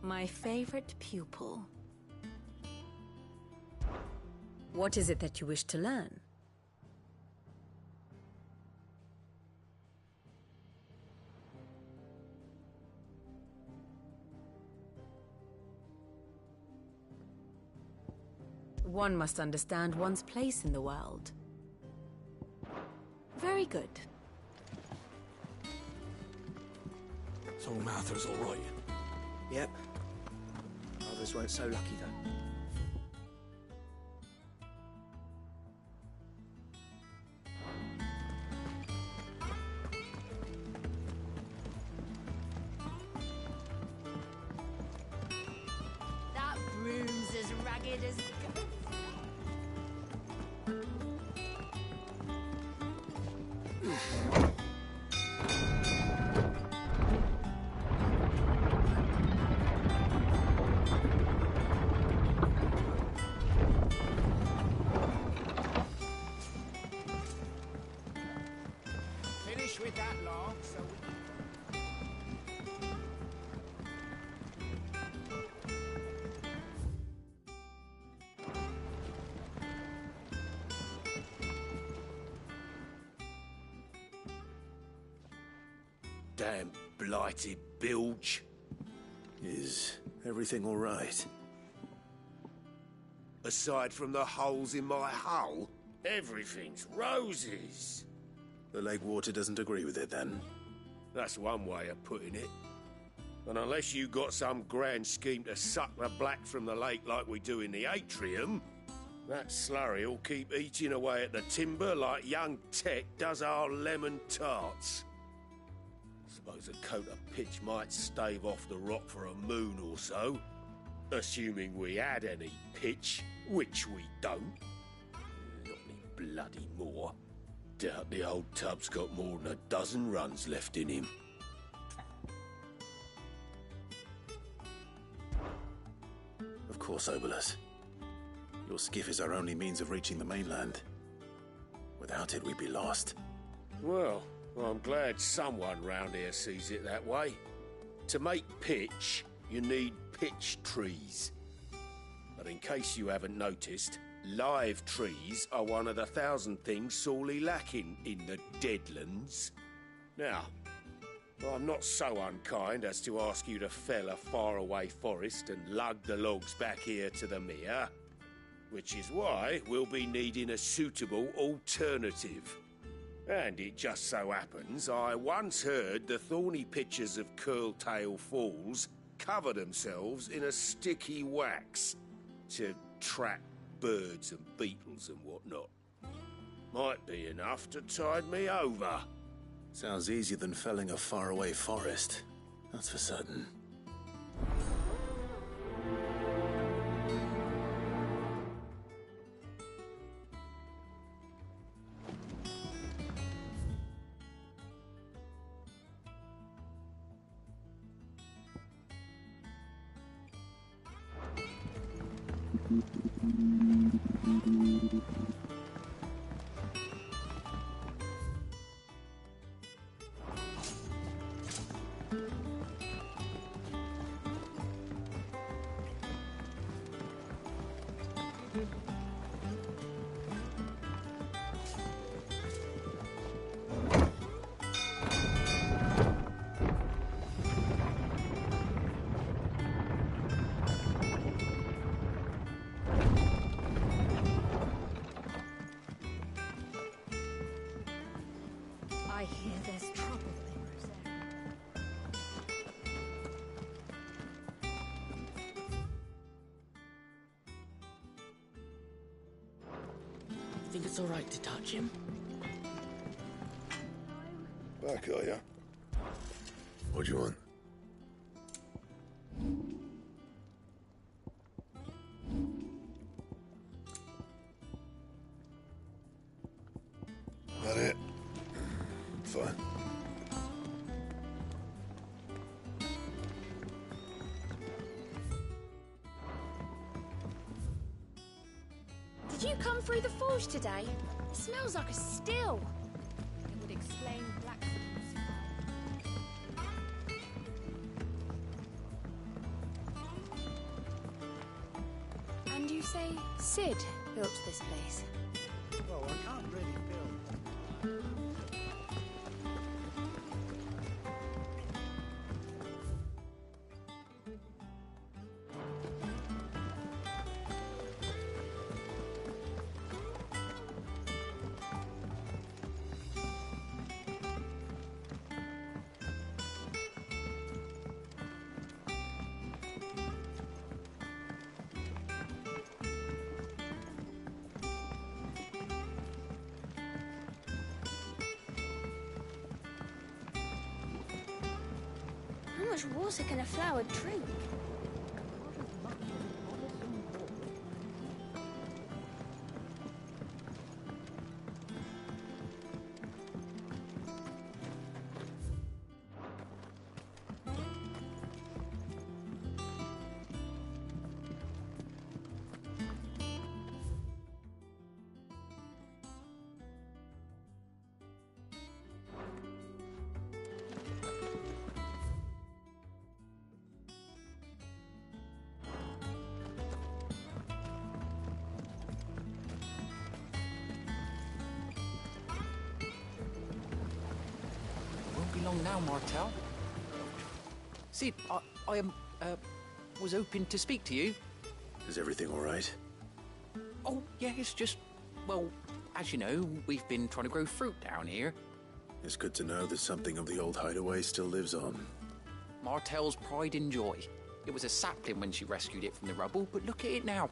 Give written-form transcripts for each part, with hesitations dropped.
My favorite pupil. What is it that you wish to learn? One must understand one's place in the world. Very good. So Martha's all right? Yep. Others weren't so lucky, though. That room's as ragged as... Finish with that log, so we can... Damn blighted bilge. Is everything all right? Aside from the holes in my hull, everything's roses. The lake water doesn't agree with it, then? That's one way of putting it. And unless you got some grand scheme to suck the black from the lake like we do in the atrium, that slurry'll keep eating away at the timber like young Tech does our lemon tarts. Suppose a coat of pitch might stave off the rot for a moon or so, assuming we had any pitch, which we don't. Not any bloody more. Doubt the old tub's got more than a dozen runs left in him. Of course, Obolus. Your skiff is our only means of reaching the mainland. Without it, we'd be lost. Well, I'm glad someone round here sees it that way. To make pitch, you need pitch trees. But in case you haven't noticed, live trees are one of the 1,000 things sorely lacking in the Deadlands. Now, I'm not so unkind as to ask you to fell a faraway forest and lug the logs back here to the mere, which is why we'll be needing a suitable alternative. And it just so happens I once heard the thorny pitchers of Curltail Falls cover themselves in a sticky wax to trap birds and beetles and whatnot. Might be enough to tide me over. Sounds easier than felling a faraway forest. That's for certain. I hear there's trouble in Rosario. Think it's all right to touch him? Back, are ya? What do you want? That it? Fine. Did you come through the forge today? It smells like a still. It would explain Blackfoot's And you say Sid built this place? Well, I can't really build. How much water can a flower drink? Won't be long now, Martel. Sid, I was hoping to speak to you. Is everything all right? Oh, yeah, it's just, well, as you know, we've been trying to grow fruit down here. It's good to know that something of the old hideaway still lives on. Martel's pride and joy. It was a sapling when she rescued it from the rubble, but look at it now.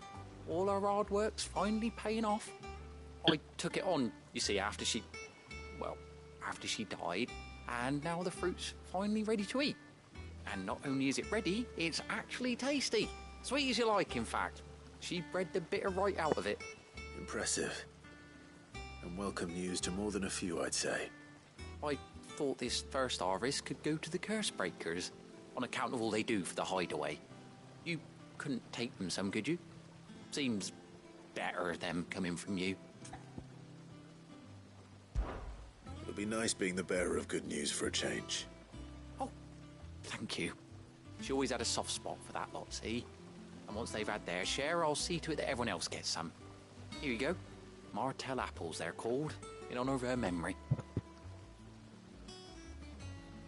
All our hard work's finally paying off. I took it on, you see, after she died, and now the fruit's finally ready to eat. And not only is it ready, it's actually tasty. Sweet as you like, in fact. She bred the bitter right out of it. Impressive. And welcome news to more than a few, I'd say. I thought this first harvest could go to the curse breakers, on account of all they do for the hideaway. You couldn't take them some, could you? Seems better them coming from you. It'll be nice being the bearer of good news for a change. Oh, thank you. She always had a soft spot for that lot, see? And once they've had their share, I'll see to it that everyone else gets some. Here you go. Martel apples, they're called, in honour of her memory.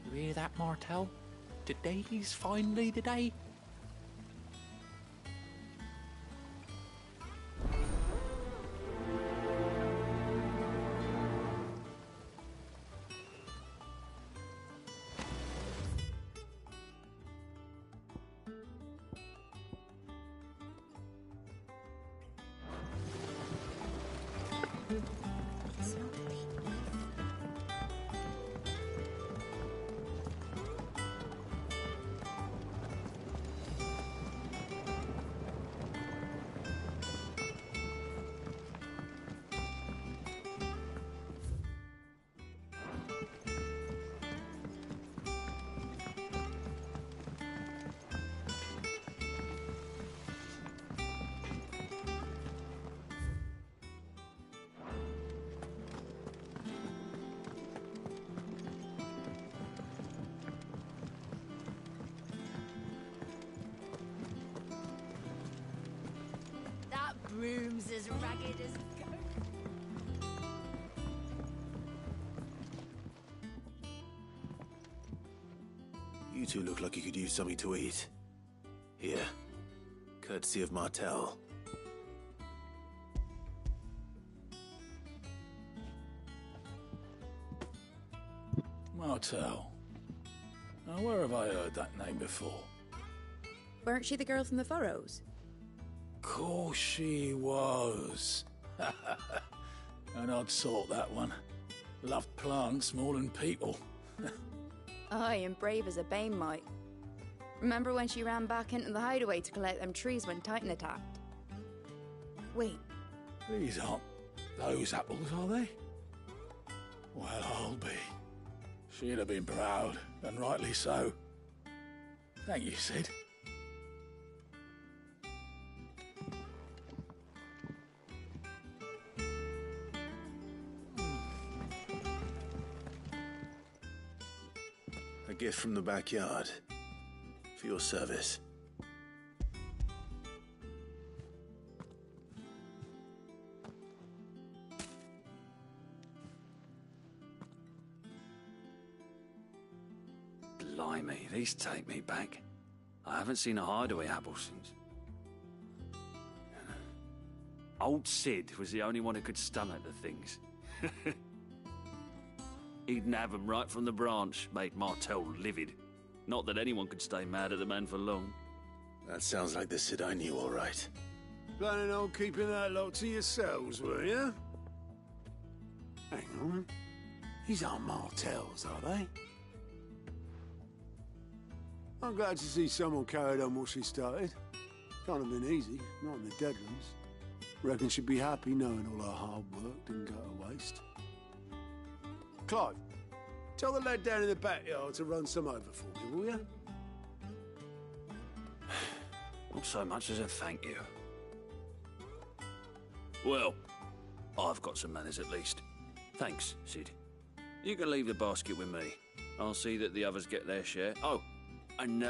You hear that, Martel? Today's finally the day. That broom's as ragged as a goat. You two look like you could use something to eat. Here, courtesy of Martel. Martel. Now, where have I heard that name before? Weren't she the girl from the Furrows? Course she was. An odd sort, that one. Loved plants more than people. Aye, and brave as a bane might. Remember when she ran back into the hideaway to collect them trees when Titan attacked? Wait, These aren't those apples, are they? Well, I'll be. She'd have been proud, and rightly so. Thank you, Sid. A gift from the backyard. For your service. Please take me back. I haven't seen a hideaway apple since. Old Sid was the only one who could stomach the things. He'd nab 'em right from the branch, made Martel livid. Not that anyone could stay mad at the man for long. That sounds like the Sid I knew, all right. Planning on keeping that lot to yourselves, were you? Hang on. These aren't Martels, are they? I'm glad to see someone carried on what she started. Can't have been easy, not in the Deadlands. Reckon she'd be happy knowing all her hard work didn't go to waste. Clive, tell the lad down in the backyard to run some over for me, will you? Not so much as a thank you. Well, I've got some manners at least. Thanks, Sid. You can leave the basket with me. I'll see that the others get their share. Oh, and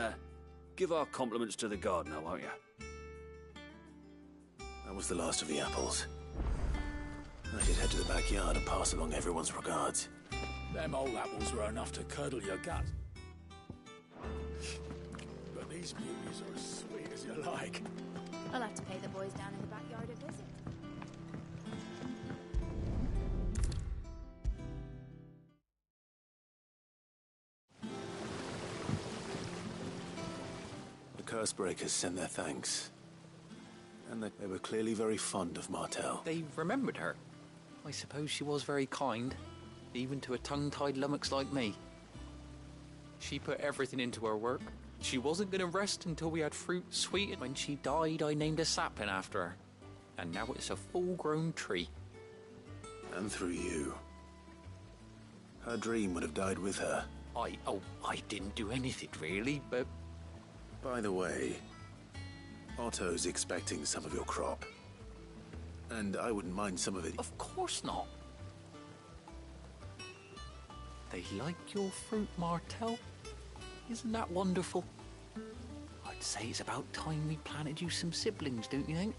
give our compliments to the gardener, won't you? That was the last of the apples. I should head to the backyard and pass along everyone's regards. Them old apples were enough to curdle your gut. But these beauties are as sweet as you like. I'll have to pay the boys down in the backyard a visit. The Cursebreakers sent their thanks. And they were clearly very fond of Martel. They remembered her. I suppose she was very kind, even to a tongue-tied lummox like me. She put everything into her work. She wasn't going to rest until we had fruit sweet, and when she died, I named a sapling after her. And now it's a full-grown tree. And through you. Her dream would have died with her. I didn't do anything, really, but... By the way, Otto's expecting some of your crop. And I wouldn't mind some of it. Of course not. They like your fruit, Martel. Isn't that wonderful? I'd say it's about time we planted you some siblings, don't you think?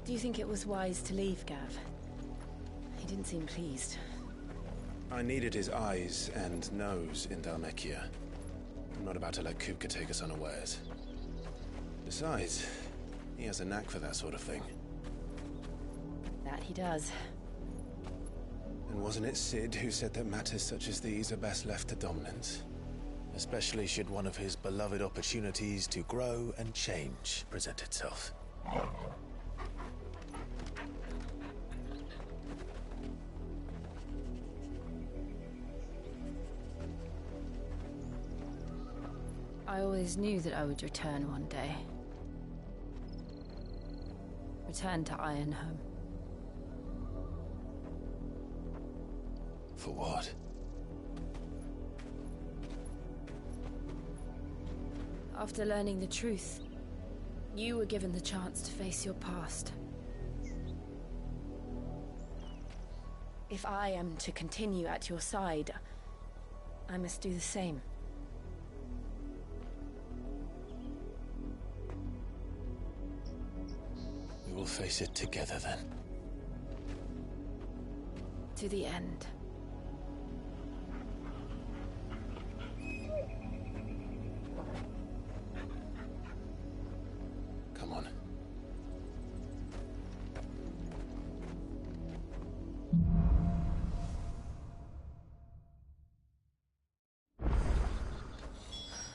Do you think it was wise to leave, Gav? He didn't seem pleased. I needed his eyes and nose in Dhalmekia. I'm not about to let Kupka take us unawares. Besides, he has a knack for that sort of thing. That he does. And wasn't it Sid who said that matters such as these are best left to dominance? Especially should one of his beloved opportunities to grow and change present itself. I always knew that I would return one day. Return to Ironhome. For what? After learning the truth, you were given the chance to face your past. If I am to continue at your side, I must do the same. We will face it together then. To the end. Come on.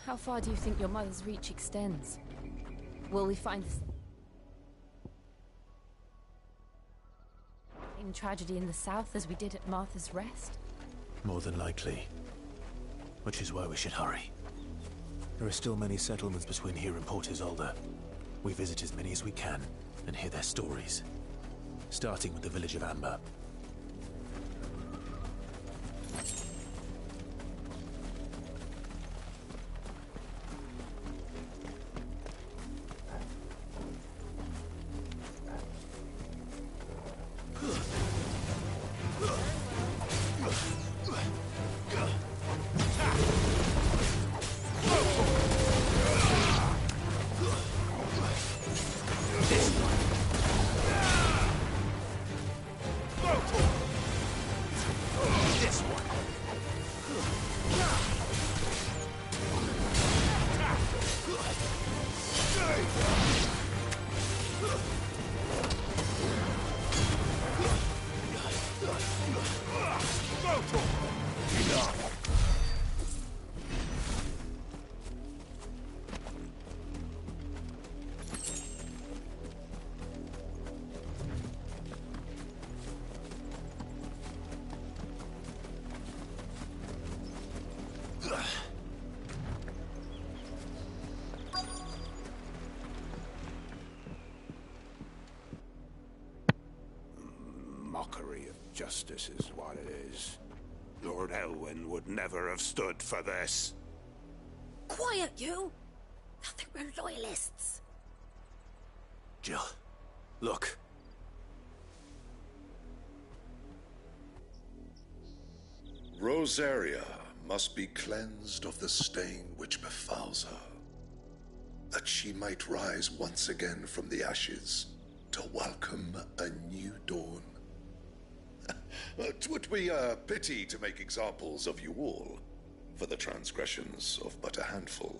How far do you think your mother's reach extends? Will we find the same tragedy in the south as we did at Martha's Rest? More than likely. Which is why we should hurry. There are still many settlements between here and Port Isolde. We visit as many as we can and hear their stories. Starting with the village of Amber. Mockery of justice is what it is. Lord Elwyn would never have stood for this. Quiet, you! I think we're loyalists. Jill, look. Rosaria must be cleansed of the stain which befouls her, that she might rise once again from the ashes to welcome a new dawn. 'Twould be a pity to make examples of you all, for the transgressions of but a handful.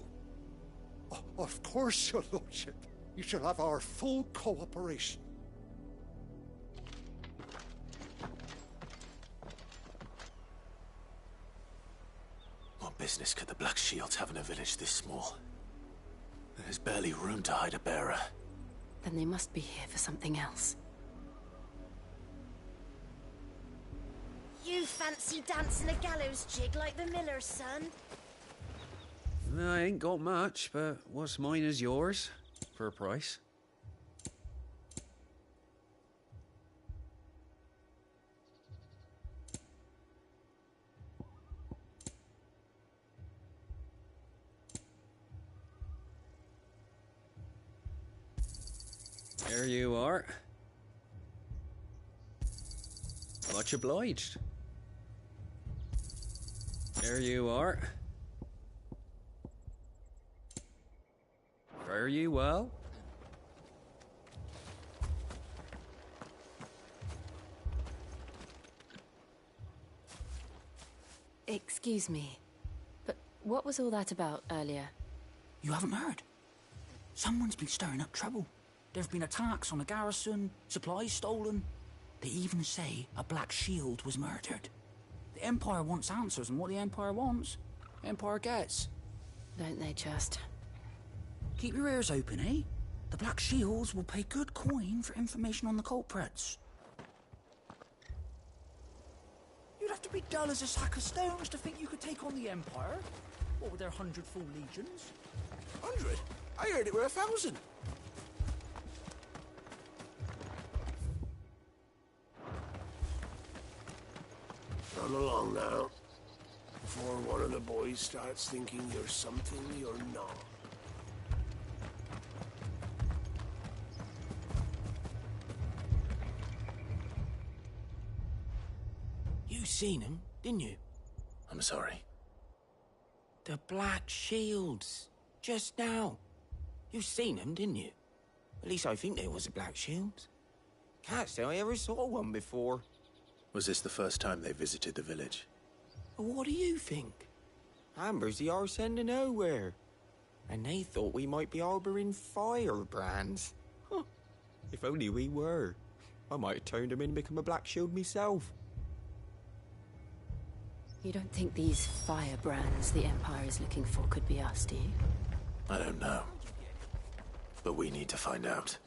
Of course, your lordship. You shall have our full cooperation. What business could the Black Shields have in a village this small? There's barely room to hide a bearer. Then they must be here for something else. You fancy dancing a gallows jig like the miller's son? I ain't got much, but what's mine is yours, for a price. There you are. Much obliged. There you are. Fare you well. Excuse me, but what was all that about earlier? You haven't heard? Someone's been stirring up trouble. There have been attacks on the garrison, supplies stolen. They even say a Black Shield was murdered. The Empire wants answers, and what the Empire wants, Empire gets. Don't they just? Keep your ears open, eh? The Black Shields will pay good coin for information on the culprits. You'd have to be dull as a sack of stones to think you could take on the Empire. What with their 100 full legions? 100? I heard it were 1,000. Run along now, before one of the boys starts thinking you're something you're not. You seen him, didn't you? I'm sorry. The Black Shields. Just now. You seen them, didn't you? At least I think there was a Black Shield. Can't say I ever saw one before. Was this the first time they visited the village? What do you think? Amber's the arse end of nowhere. And they thought we might be harbouring firebrands. Huh. If only we were. I might have turned them in and become a Black Shield myself. You don't think these firebrands the Empire is looking for could be us, do you? I don't know. But we need to find out.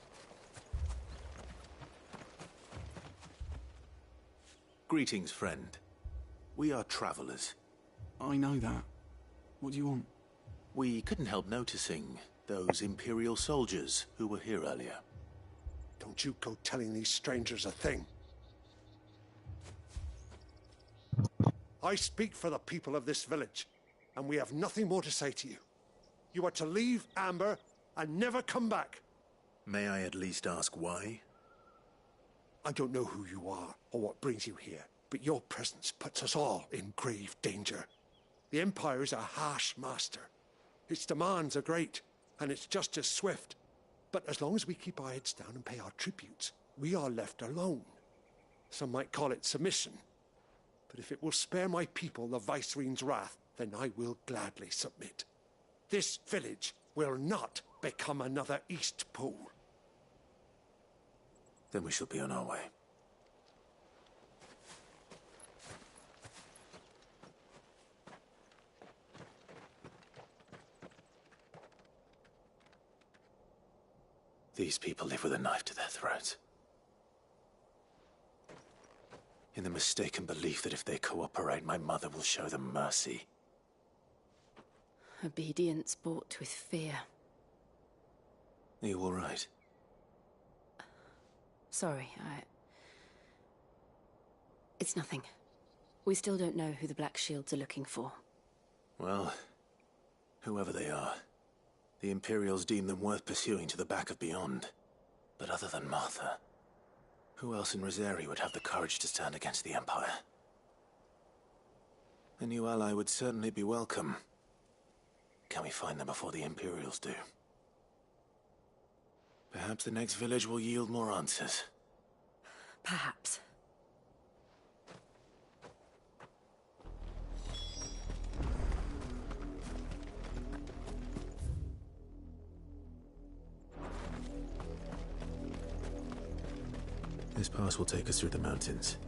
Greetings, friend. We are travelers. I know that. What do you want? We couldn't help noticing those Imperial soldiers who were here earlier. Don't you go telling these strangers a thing. I speak for the people of this village, and we have nothing more to say to you. You are to leave Amber and never come back. May I at least ask why? I don't know who you are or what brings you here, but your presence puts us all in grave danger. The Empire is a harsh master. Its demands are great, and its justice swift. But as long as we keep our heads down and pay our tributes, we are left alone. Some might call it submission. But if it will spare my people the Viceroy's wrath, then I will gladly submit. This village will not become another East Pool. Then we shall be on our way. These people live with a knife to their throats. In the mistaken belief that if they cooperate, my mother will show them mercy. Obedience bought with fear. Are you all right? Sorry, It's nothing. We still don't know who the Black Shields are looking for. Well, whoever they are, the Imperials deem them worth pursuing to the back of beyond. But other than Martha, who else in Rosari would have the courage to stand against the Empire? A new ally would certainly be welcome. Can we find them before the Imperials do? Perhaps the next village will yield more answers. Perhaps. This pass will take us through the mountains.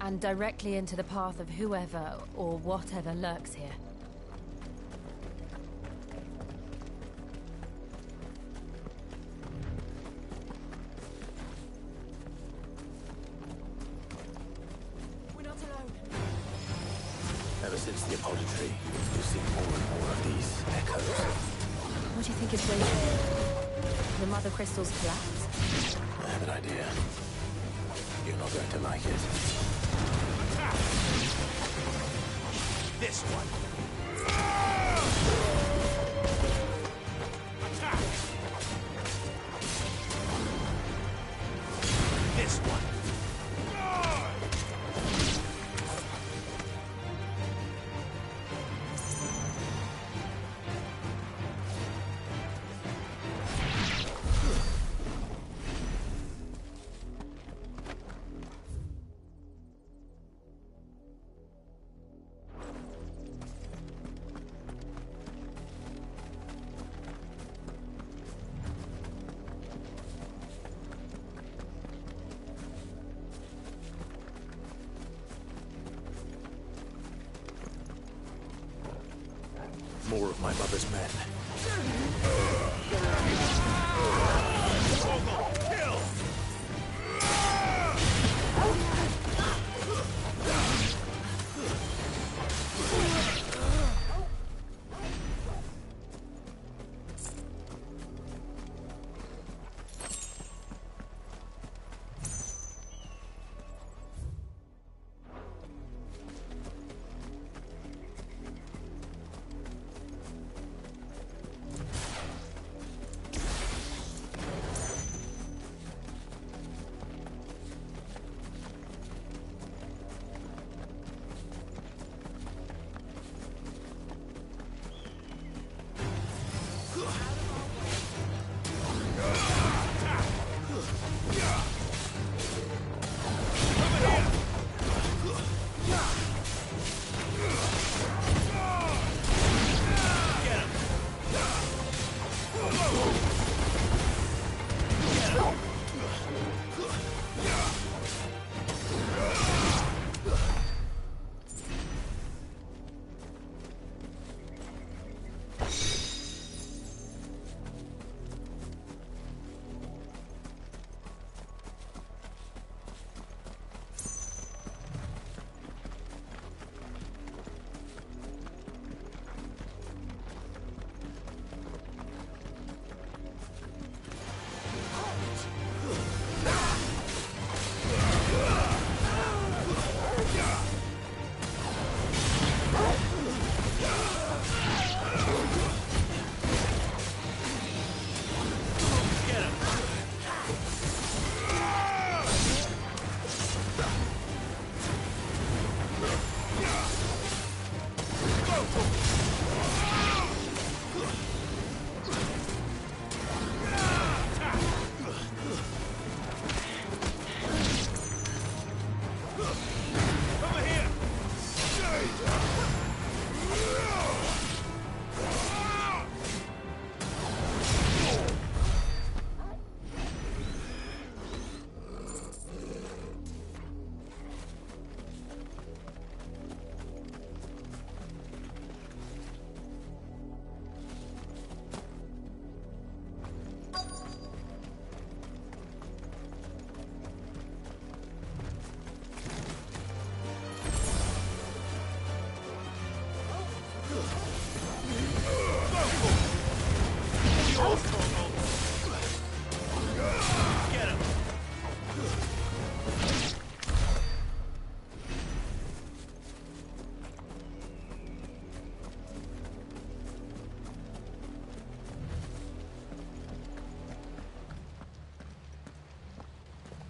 And directly into the path of whoever or whatever lurks here. We're not alone. Ever since the apology, we've seen more and more of these echoes. What do you think is waiting? The Mother Crystal's collapse? I have an idea. You're not going to like it. This one. Attack! This one. More of my mother's men. Kill!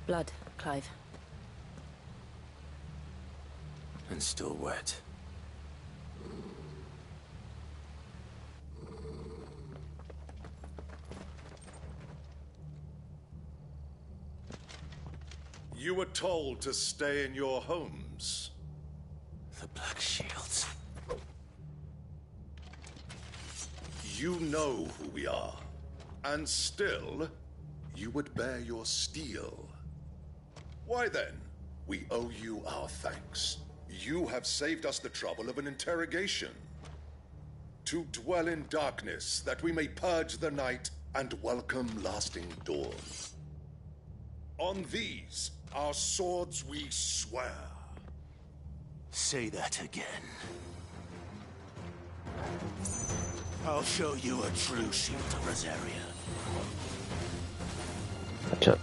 Blood, Clive. And still wet. You were told to stay in your homes. The Black Shields. You know who we are. And still, you would bear your steel. Why then, we owe you our thanks. You have saved us the trouble of an interrogation. To dwell in darkness, that we may purge the night and welcome lasting dawn. On these, our swords we swear. Say that again. I'll show you a true shield of Rosaria. Gotcha.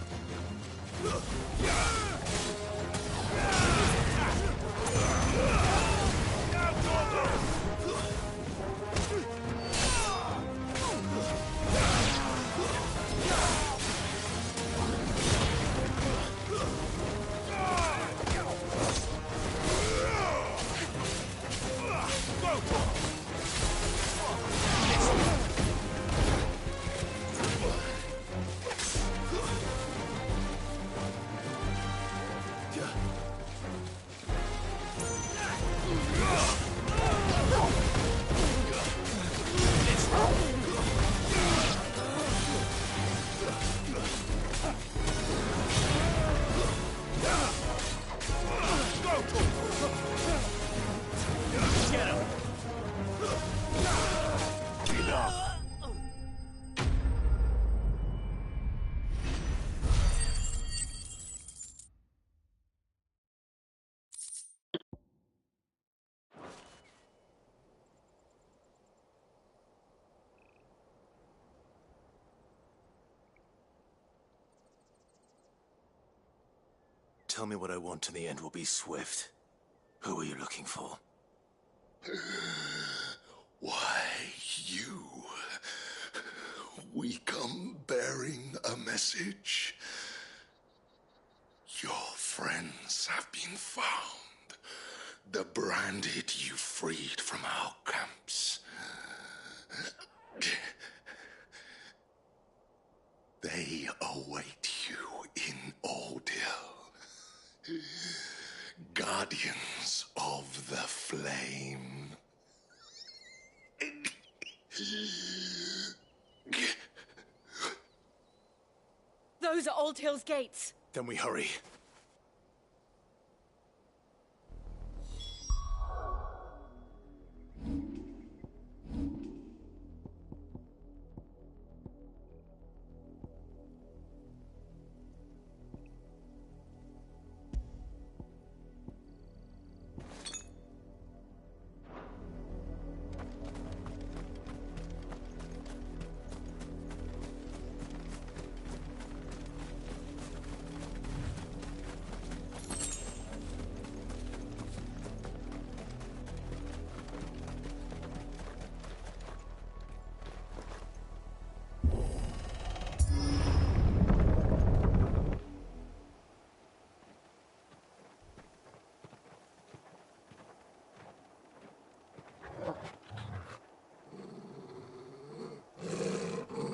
Tell me what I want and the end will be swift. Who are you looking for? Why, you. We come bearing a message. Your friends have been found. The branded you freed from our camps. They await you in Ordeal. Guardians of the Flame. Those are Old Hill's gates. Then we hurry.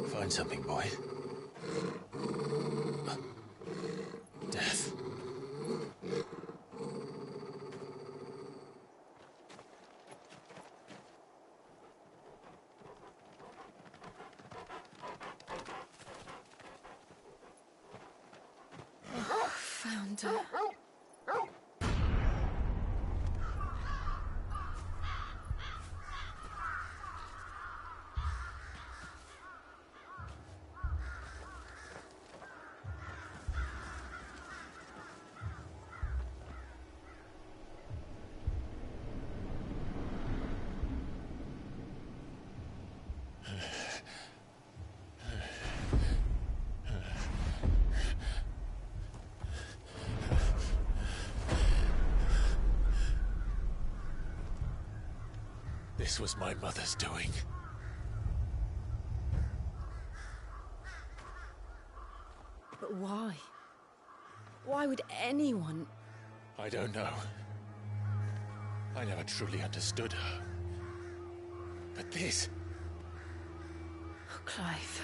Find something, boy. Death. Found her. This was my mother's doing. But why? Why would anyone... I don't know. I never truly understood her. But this... Oh, Clive.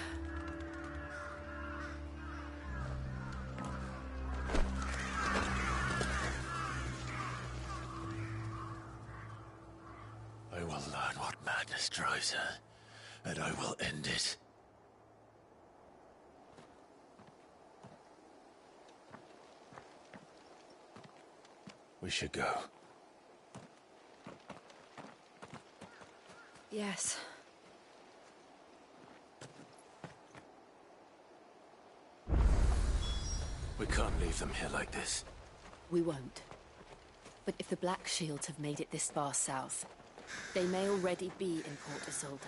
I will learn what madness drives her, and I will end it. We should go. Yes. We can't leave them here like this. We won't. But if the Black Shields have made it this far south, they may already be in Port Isolde.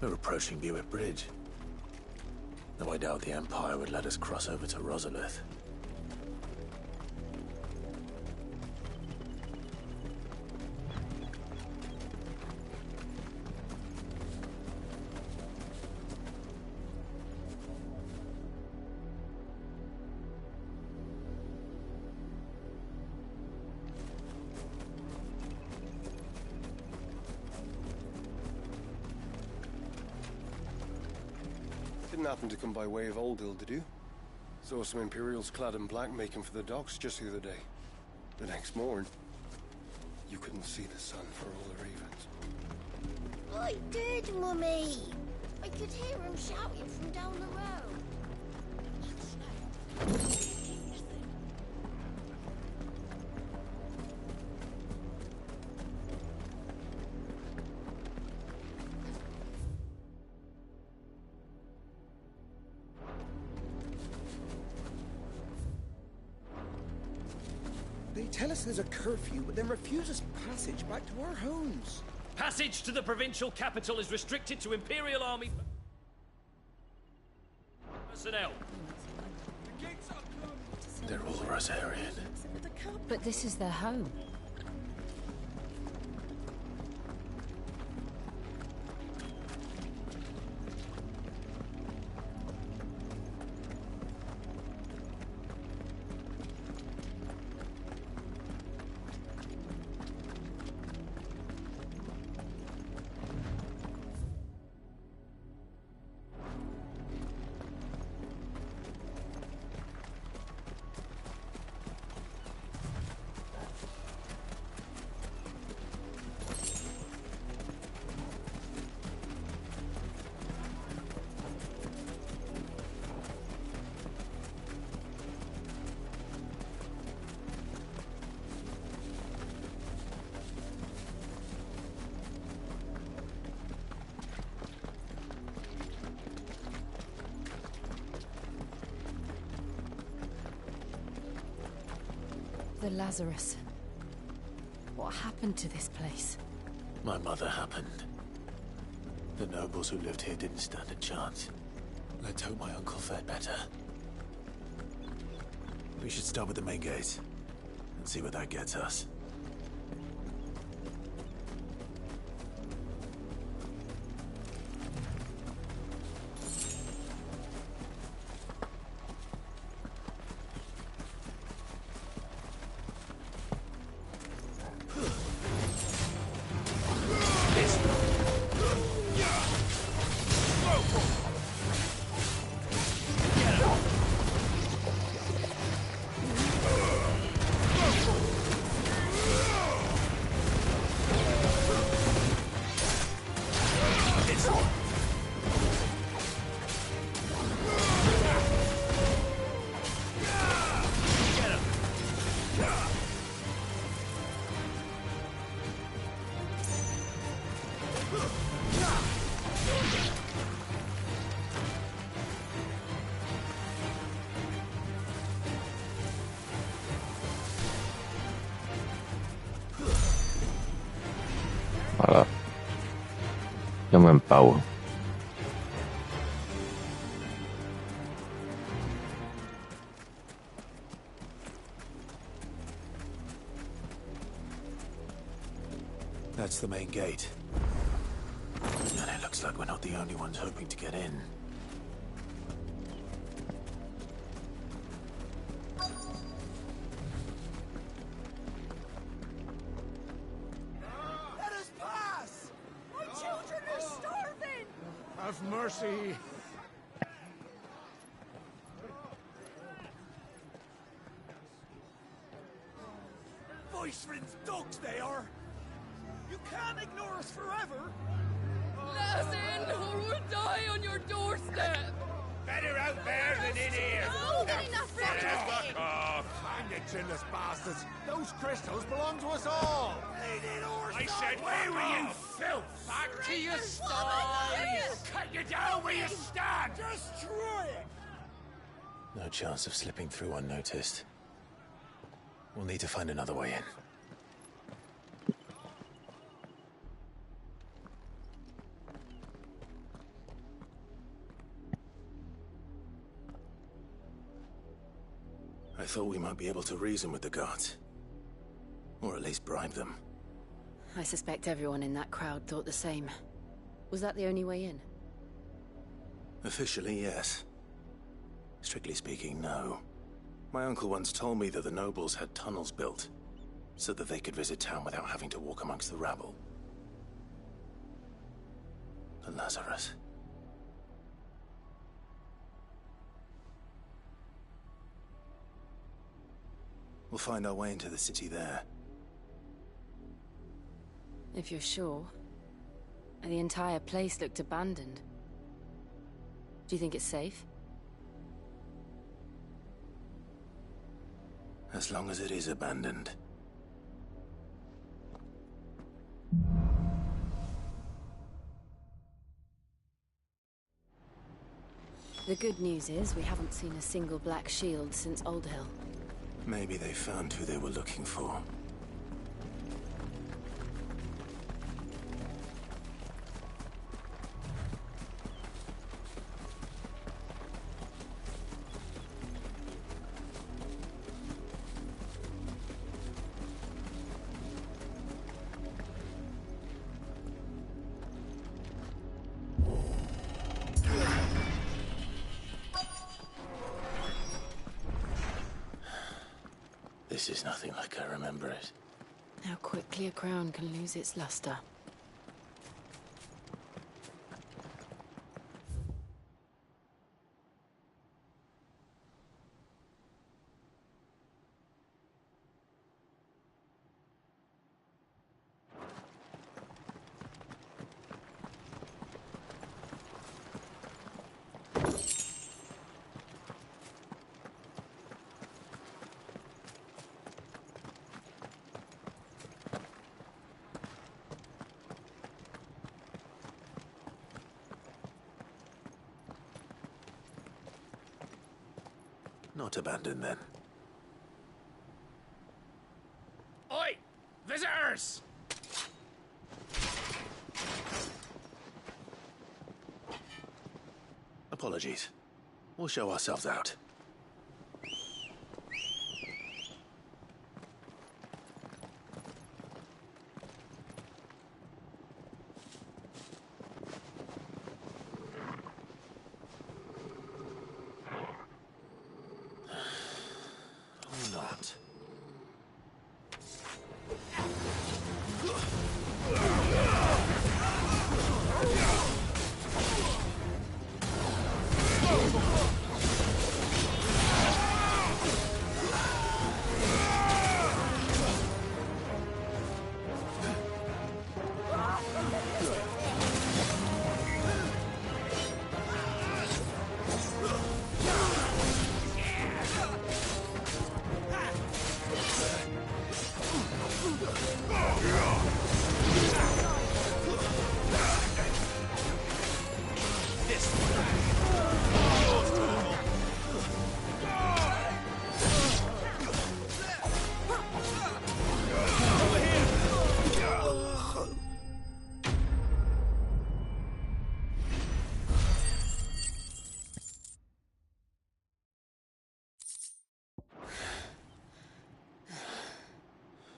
We're approaching Buick Bridge. Though I doubt the Empire would let us cross over to Rosalith. Didn't happen to come by way of Oldhill, did you? Saw some Imperials clad in black making for the docks just the other day. The next morning, you couldn't see the sun for all the ravens. I did, Mummy. I could hear him shouting from down the road. They tell us there's a curfew, but then refuse us passage back to our homes. Passage to the provincial capital is restricted to Imperial Army personnel. They're all Rosarian. But this is their home. The Lazarus. What happened to this place? My mother happened. The nobles who lived here didn't stand a chance. Let's hope my uncle fared better. We should start with the main gate and see where that gets us. Malah yang mempower. That's the main gate. And it looks like we're not the only ones hoping to get in. Let us pass! My children are starving! Have mercy! Viceland's dogs they are! You can't ignore us forever! Let us in, or we'll die on your doorstep! Better out there than in here! Oh, get enough Fuck off! Find it, chinless bastards! Those crystals belong to us all! I said, where were you, filth? Back to your sties! Cut you down where you stand! Destroy it! No chance of slipping through unnoticed. We'll need to find another way in. I thought we might be able to reason with the guards. Or at least bribe them. I suspect everyone in that crowd thought the same. Was that the only way in? Officially, yes. Strictly speaking, no. My uncle once told me that the nobles had tunnels built, so that they could visit town without having to walk amongst the rabble. The Lazarus. We'll find our way into the city there. If you're sure. The entire place looked abandoned. Do you think it's safe? As long as it is abandoned. The good news is we haven't seen a single black shield since Old Hill. Maybe they found who they were looking for. This is nothing like I remember it. How quickly a crown can lose its luster. Not abandoned, then. Oi! Visitors! Apologies. We'll show ourselves out. Or not.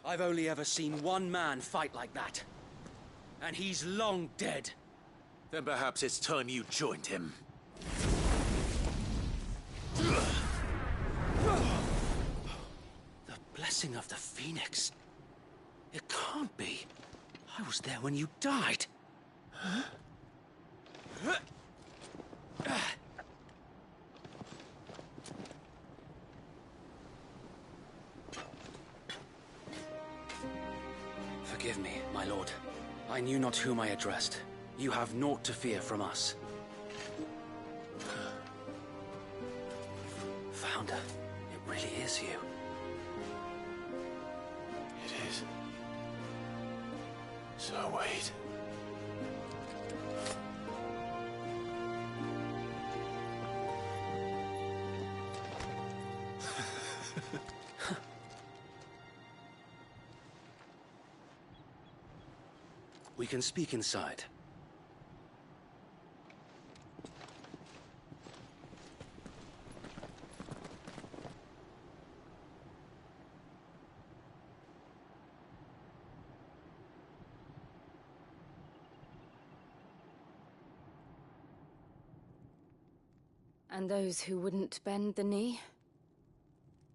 I've only ever seen one man fight like that. and he's long dead. Then perhaps it's time you joined him. The blessing of the Phoenix. It can't be. I was there when you died. Huh? Forgive me, my lord. I knew not whom I addressed. You have naught to fear from us. Founder, it really is you. It is. So wait. We can speak inside. And those who wouldn't bend the knee?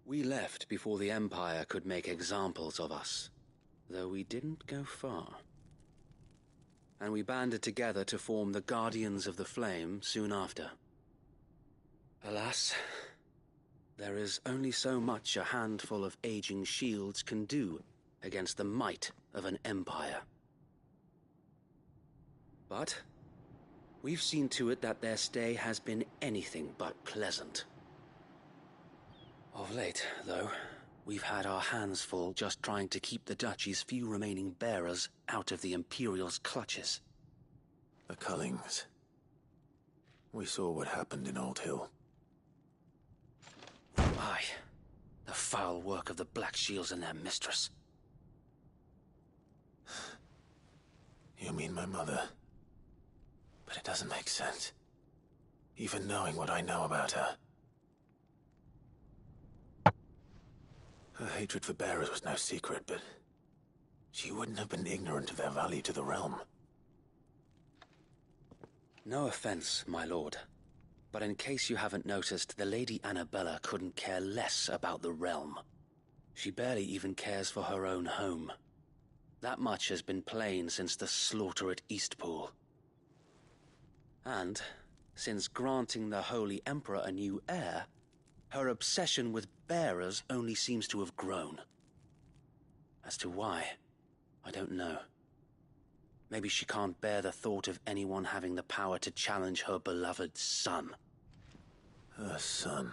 We left before the Empire could make examples of us, though we didn't go far. And we banded together to form the Guardians of the Flame soon after. Alas, there is only so much a handful of aging shields can do against the might of an empire. But we've seen to it that their stay has been anything but pleasant. Of late, though, we've had our hands full just trying to keep the Duchy's few remaining bearers out of the Imperial's clutches. The Cullings. We saw what happened in Old Hill. Aye. The foul work of the Black Shields and their mistress. You mean my mother? But it doesn't make sense. Even knowing what I know about her. Her hatred for bearers was no secret, but she wouldn't have been ignorant of their value to the realm. No offense, my lord, but in case you haven't noticed, the Lady Annabella couldn't care less about the realm. She barely even cares for her own home. That much has been plain since the slaughter at Eastpool. And, since granting the Holy Emperor a new heir, her obsession with bearers only seems to have grown. As to why, I don't know. Maybe she can't bear the thought of anyone having the power to challenge her beloved son. Her son?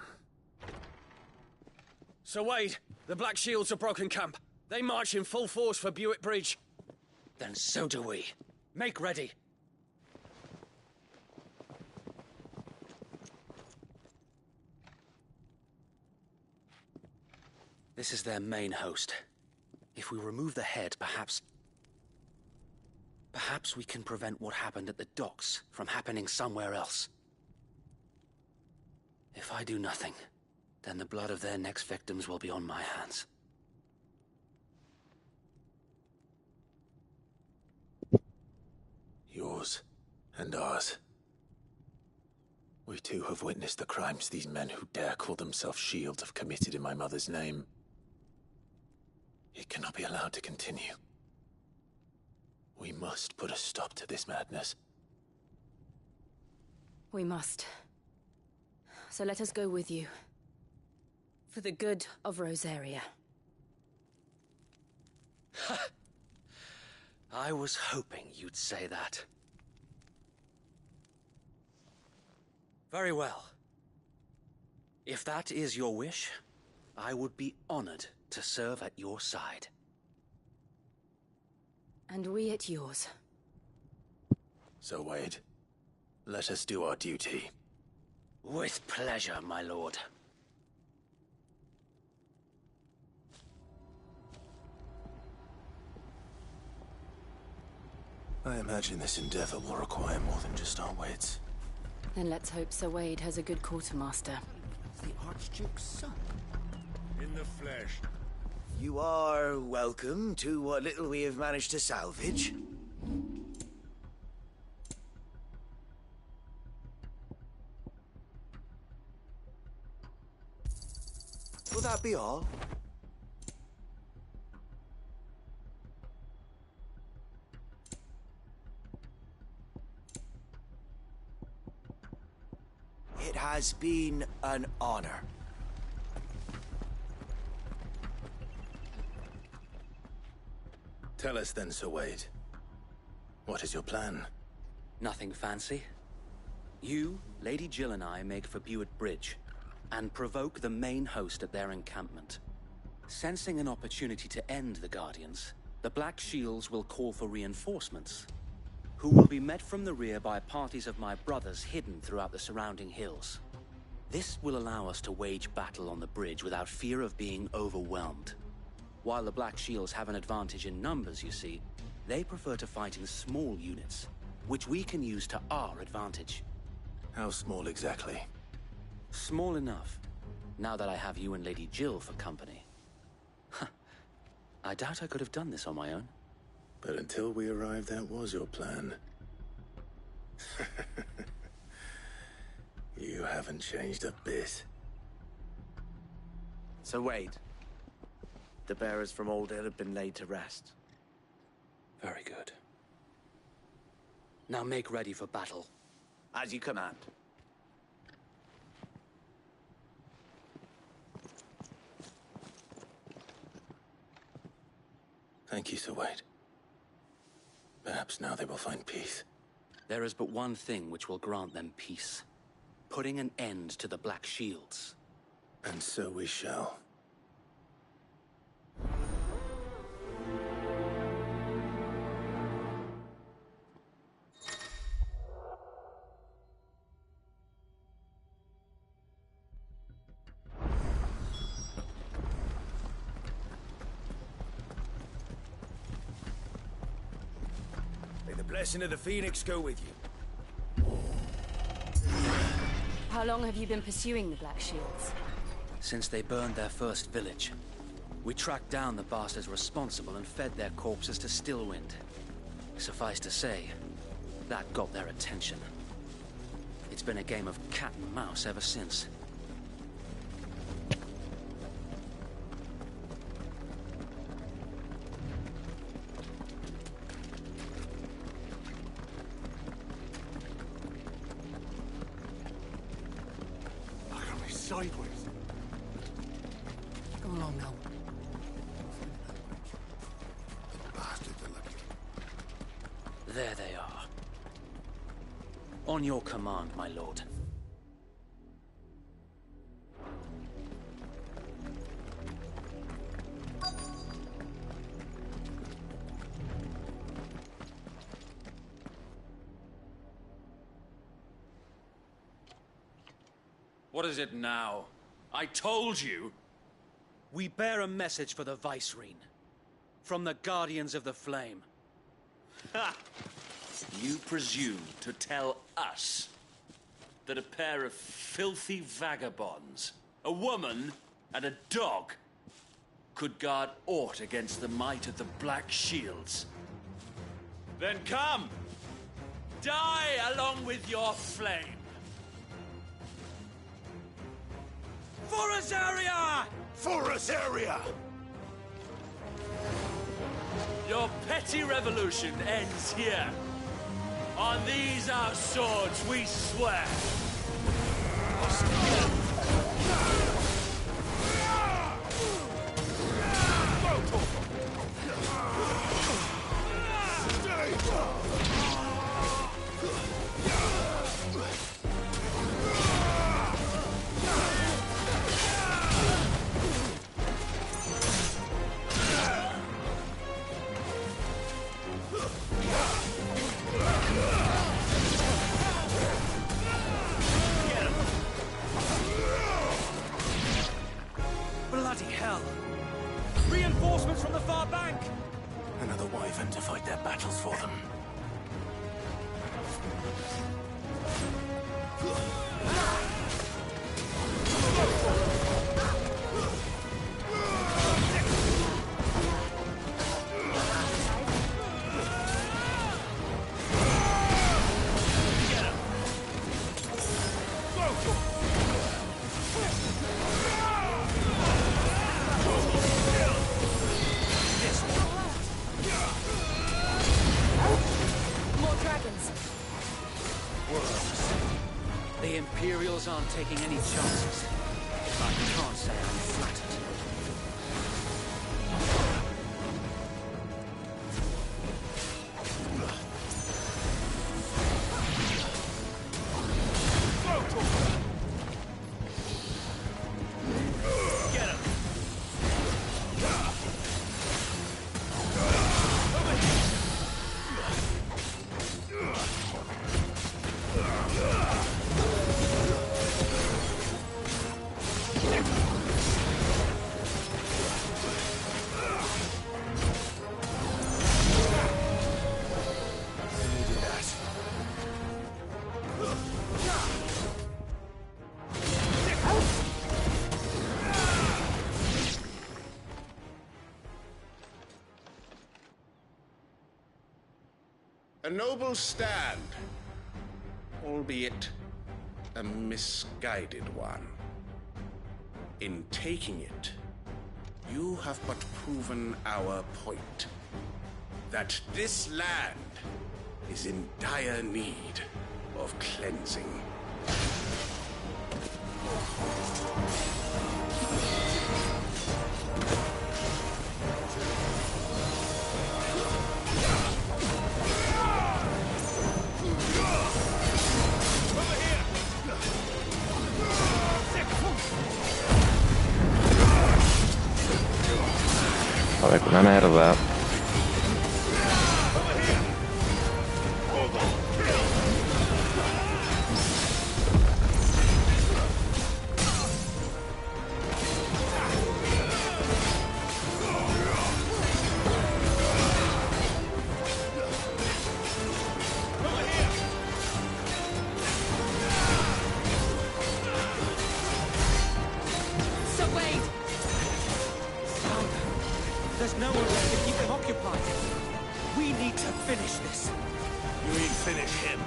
Sir Wade, the Black Shields have broken camp. They march in full force for Buick Bridge. Then so do we. Make ready. This is their main host. If we remove the head, perhaps we can prevent what happened at the docks from happening somewhere else. If I do nothing, then the blood of their next victims will be on my hands. Yours and ours. We too have witnessed the crimes these men who dare call themselves shields have committed in my mother's name. It cannot be allowed to continue. We must put a stop to this madness. We must. So let us go with you. For the good of Rosaria. I was hoping you'd say that. Very well. If that is your wish, I would be honored to serve at your side. And we at yours. So, Wade, let us do our duty. With pleasure, my lord. I imagine this endeavor will require more than just our wits. Then let's hope Sir Wade has a good quartermaster. The Archduke's son. In the flesh. You are welcome to what little we have managed to salvage. Will that be all? It has been an honor. Tell us then, Sir Wade. What is your plan? Nothing fancy. You, Lady Jill and I make for Buett Bridge and provoke the main host at their encampment. Sensing an opportunity to end the Guardians, the Black Shields will call for reinforcements, who will be met from the rear by parties of my brothers hidden throughout the surrounding hills. This will allow us to wage battle on the bridge without fear of being overwhelmed. While the Black Shields have an advantage in numbers, you see, they prefer to fight in small units, which we can use to our advantage. How small exactly? Small enough, now that I have you and Lady Jill for company. I doubt I could have done this on my own. But until we arrived, that was your plan. You haven't changed a bit. So Wade, the bearers from Old Hill have been laid to rest. Very good. Now make ready for battle. As you command. Thank you, Sir Wade. Perhaps now they will find peace. There is but one thing which will grant them peace. Putting an end to the Black Shields. And so we shall. May the blessing of the Phoenix go with you. How long have you been pursuing the Black Shields? Since they burned their first village. We tracked down the bastards responsible and fed their corpses to Stillwind. Suffice to say, that got their attention. It's been a game of cat and mouse ever since. Sideways. Go along now. There they are. On your command, my lord. What is it now? I told you! We bear a message for the Vicereine. From the Guardians of the Flame. Ha! You presume to tell us that a pair of filthy vagabonds, a woman and a dog, could guard aught against the might of the Black Shields? Then come! Die along with your flame! For Azaria! For Azaria! Your petty revolution ends here. On these our swords we swear. Bloody hell! Reinforcements from the far bank! Another wyvern to fight their battles for them. on taking any chances. I can't say I'm flattered. A noble stand, albeit a misguided one. In taking it, you have but proven our point, that this land is in dire need of cleansing. Vabbè, una merda. There's no one left to keep them occupied. We need to finish this. You mean finish him?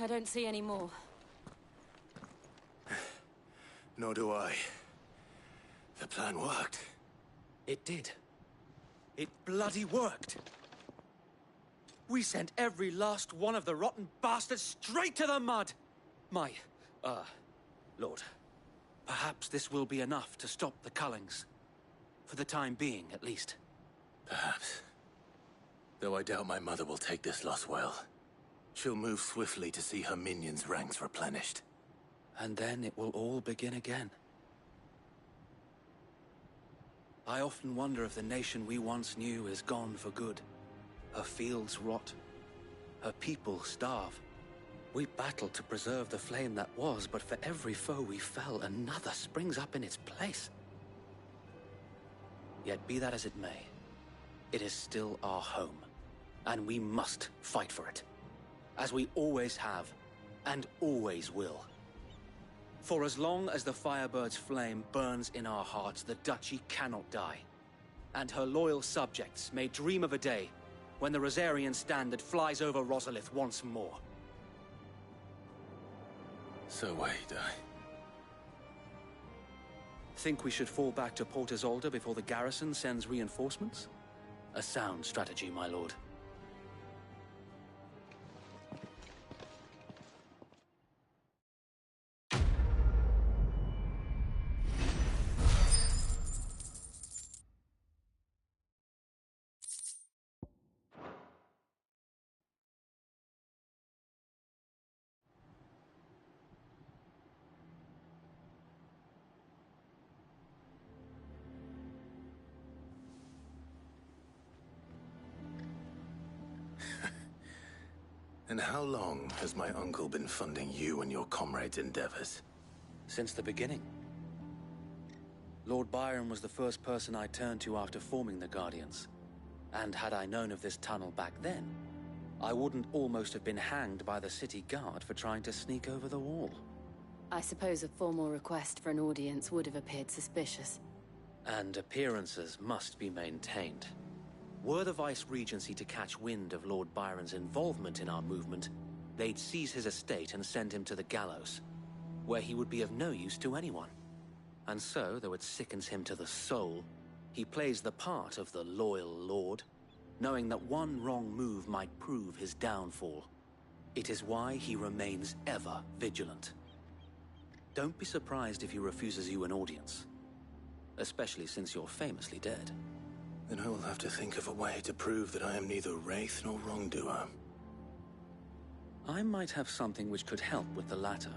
I don't see any more. Nor do I. The plan worked. It did. It bloody worked. We sent every last one of the rotten bastards straight to the mud! My, Lord, perhaps this will be enough to stop the Cullings. For the time being, at least. Perhaps. Though I doubt my mother will take this loss well. She'll move swiftly to see her minions' ranks replenished. And then it will all begin again. I often wonder if the nation we once knew is gone for good. Her fields rot. Her people starve. We battled to preserve the flame that was, but for every foe we fell, another springs up in its place. Yet be that as it may, it is still our home, and we must fight for it. As we always have, and always will. For as long as the Firebird's flame burns in our hearts, the Duchy cannot die. And her loyal subjects may dream of a day when the Rosarian standard flies over Rosalith once more. So wait, Think we should fall back to Port Isolde before the garrison sends reinforcements? A sound strategy, my lord. And how long has my uncle been funding you and your comrades' endeavors? Since the beginning. Lord Byron was the first person I turned to after forming the Guardians. And had I known of this tunnel back then, I wouldn't almost have been hanged by the city guard for trying to sneak over the wall. I suppose a formal request for an audience would have appeared suspicious. And appearances must be maintained. Were the Vice-Regency to catch wind of Lord Byron's involvement in our movement, they'd seize his estate and send him to the gallows, where he would be of no use to anyone. And so, though it sickens him to the soul, he plays the part of the loyal lord, knowing that one wrong move might prove his downfall. It is why he remains ever vigilant. Don't be surprised if he refuses you an audience, especially since you're famously dead. Then I will have to think of a way to prove that I am neither wraith nor wrongdoer. I might have something which could help with the latter.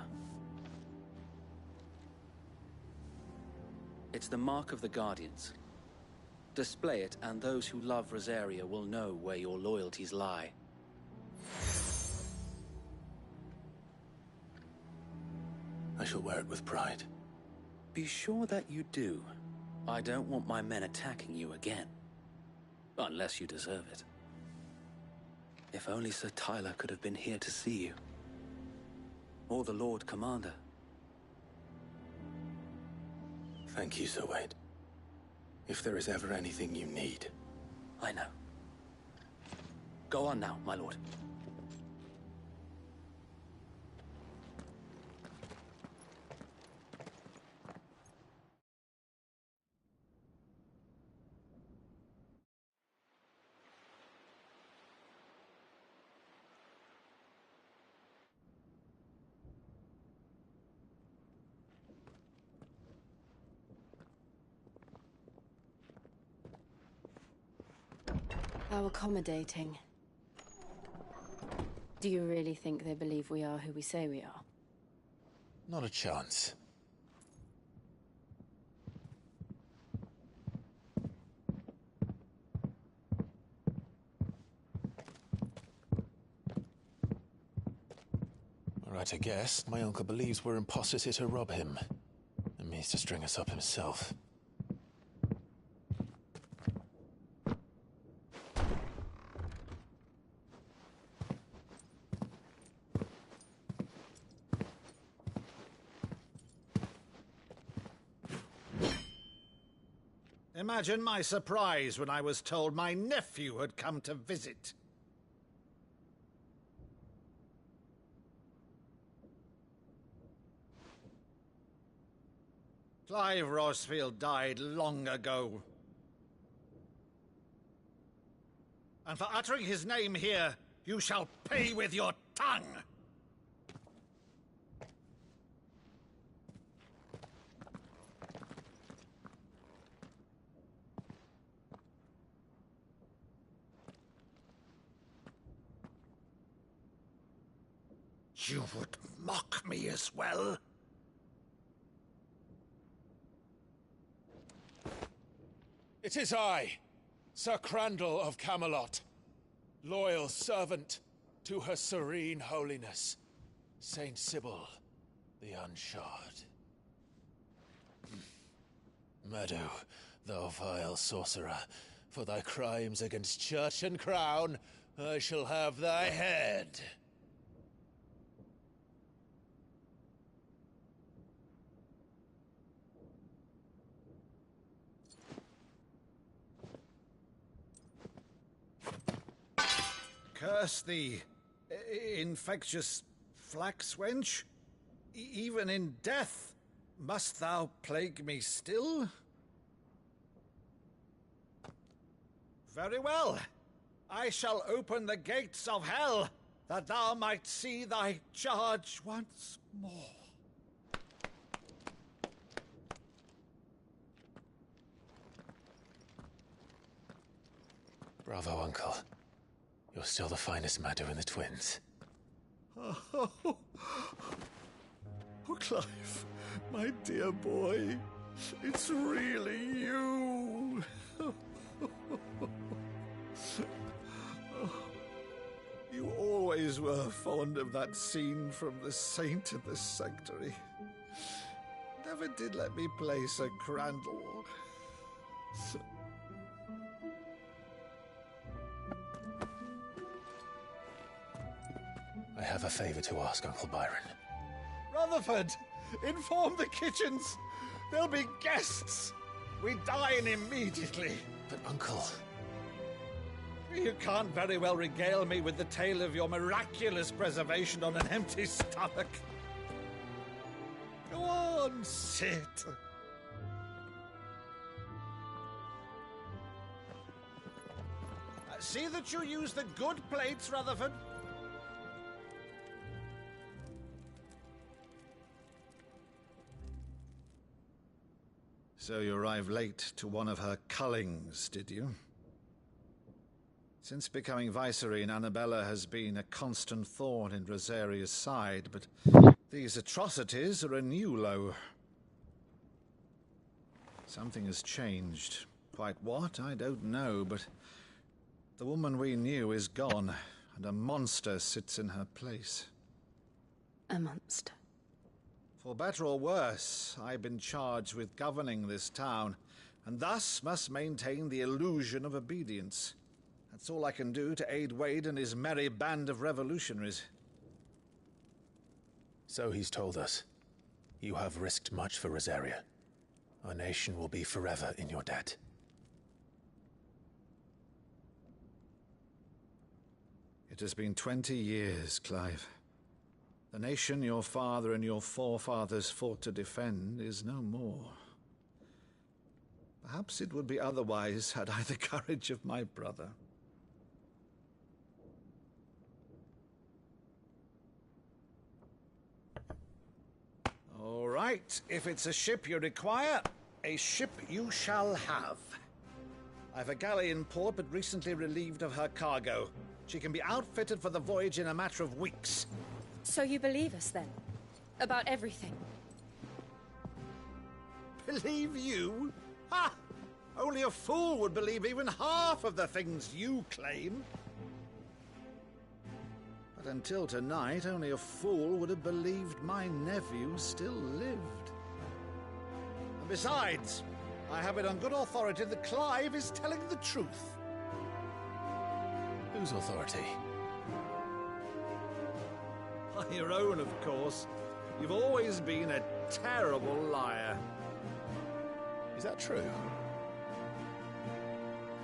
It's the mark of the Guardians. Display it, and those who love Rosaria will know where your loyalties lie. I shall wear it with pride. Be sure that you do. I don't want my men attacking you again. Unless you deserve it. If only Sir Tyler could have been here to see you. Or the Lord Commander. Thank you, Sir Wade. If there is ever anything you need. I know. Go on now, my lord. How accommodating. Do you really think they believe we are who we say we are? Not a chance. Right, I guess. My uncle believes we're imposters here to rob him. And means to string us up himself. Imagine my surprise when I was told my nephew had come to visit. Clive Rosfield died long ago. And for uttering his name here, you shall pay with your tongue! You would mock me as well? It is I, Sir Crandall of Camelot, loyal servant to Her Serene Holiness, Saint Sybil the Unshod. Meadow, thou vile sorcerer, for thy crimes against church and crown, I shall have thy head. Curse thee, infectious flax wench. Even in death, must thou plague me still? Very well. I shall open the gates of hell, that thou might see thy charge once more. Bravo, Uncle. You're still the finest Maddo in the twins. Oh, Clive, my dear boy, it's really you. You always always were fond of that scene from The Saint in the Sanctuary. Never did let me play Sir Crandall. I have a favor to ask, Uncle Byron. Rutherford, inform the kitchens. There'll be guests. We dine immediately. But, Uncle... You can't very well regale me with the tale of your miraculous preservation on an empty stomach. Go on, sit. See that you use the good plates, Rutherford. So you arrived late to one of her cullings, did you? Since becoming Vicereine, Annabella has been a constant thorn in Rosaria's side, but these atrocities are a new low. Something has changed. Quite what, I don't know, but the woman we knew is gone, and a monster sits in her place. A monster? For better or worse, I've been charged with governing this town, and thus must maintain the illusion of obedience. That's all I can do to aid Wade and his merry band of revolutionaries. So he's told us. You have risked much for Rosaria. Our nation will be forever in your debt. It has been 20 years, Clive. The nation your father and your forefathers fought to defend is no more. Perhaps it would be otherwise had I the courage of my brother. All right, if it's a ship you require, a ship you shall have. I've a galley in port, but recently relieved of her cargo. She can be outfitted for the voyage in a matter of weeks. So you believe us, then? About everything? Believe you? Ha! Only a fool would believe even half of the things you claim. But until tonight, only a fool would have believed my nephew still lived. And besides, I have it on good authority that Clive is telling the truth. Whose authority? Your own, of course. You've always been a terrible liar. Is that true?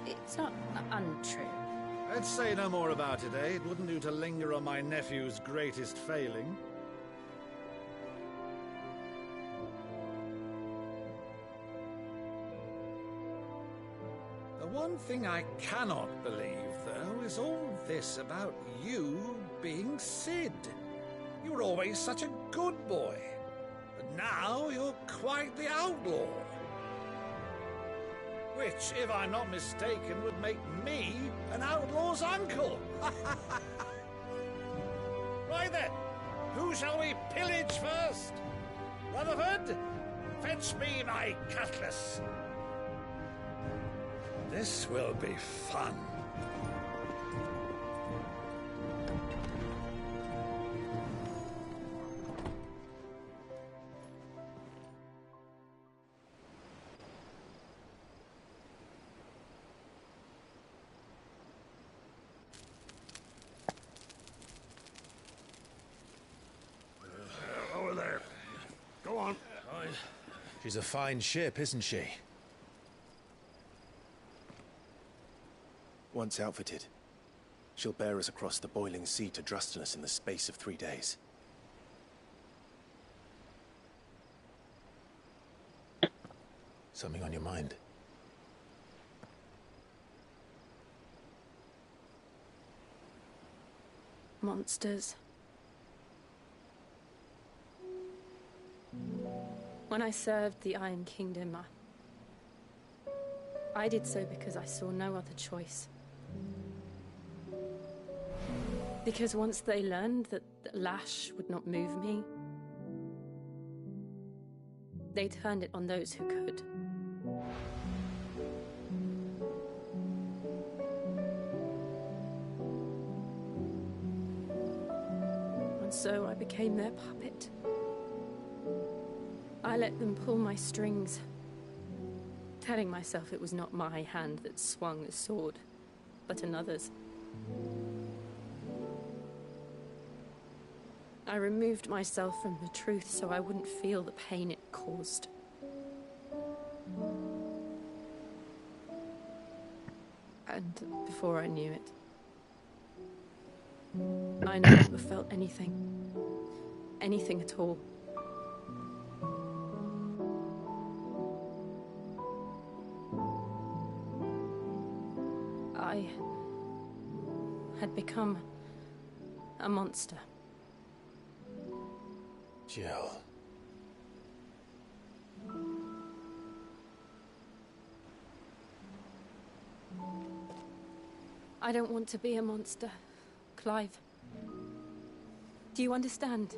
It's not untrue. Let's say no more about it, eh? It wouldn't do to linger on my nephew's greatest failing. The one thing I cannot believe, though, is all this about you being Sid. You were always such a good boy, but now you're quite the outlaw. Which, if I'm not mistaken, would make me an outlaw's uncle. Right then, who shall we pillage first? Rutherford, fetch me my cutlass. This will be fun. Over there. Go on. She's a fine ship, isn't she? Once outfitted, she'll bear us across the boiling sea to Drustinus in the space of 3 days. Something on your mind? Monsters. When I served the Iron Kingdom, I did so because I saw no other choice. Because once they learned that the lash would not move me, they turned it on those who could. so I became their puppet. I let them pull my strings, telling myself it was not my hand that swung the sword, but another's. I removed myself from the truth so I wouldn't feel the pain it caused. And before I knew it, I no longer felt anything. Anything at all. I had become a monster. Jill. I don't want to be a monster, Clive. Do you understand?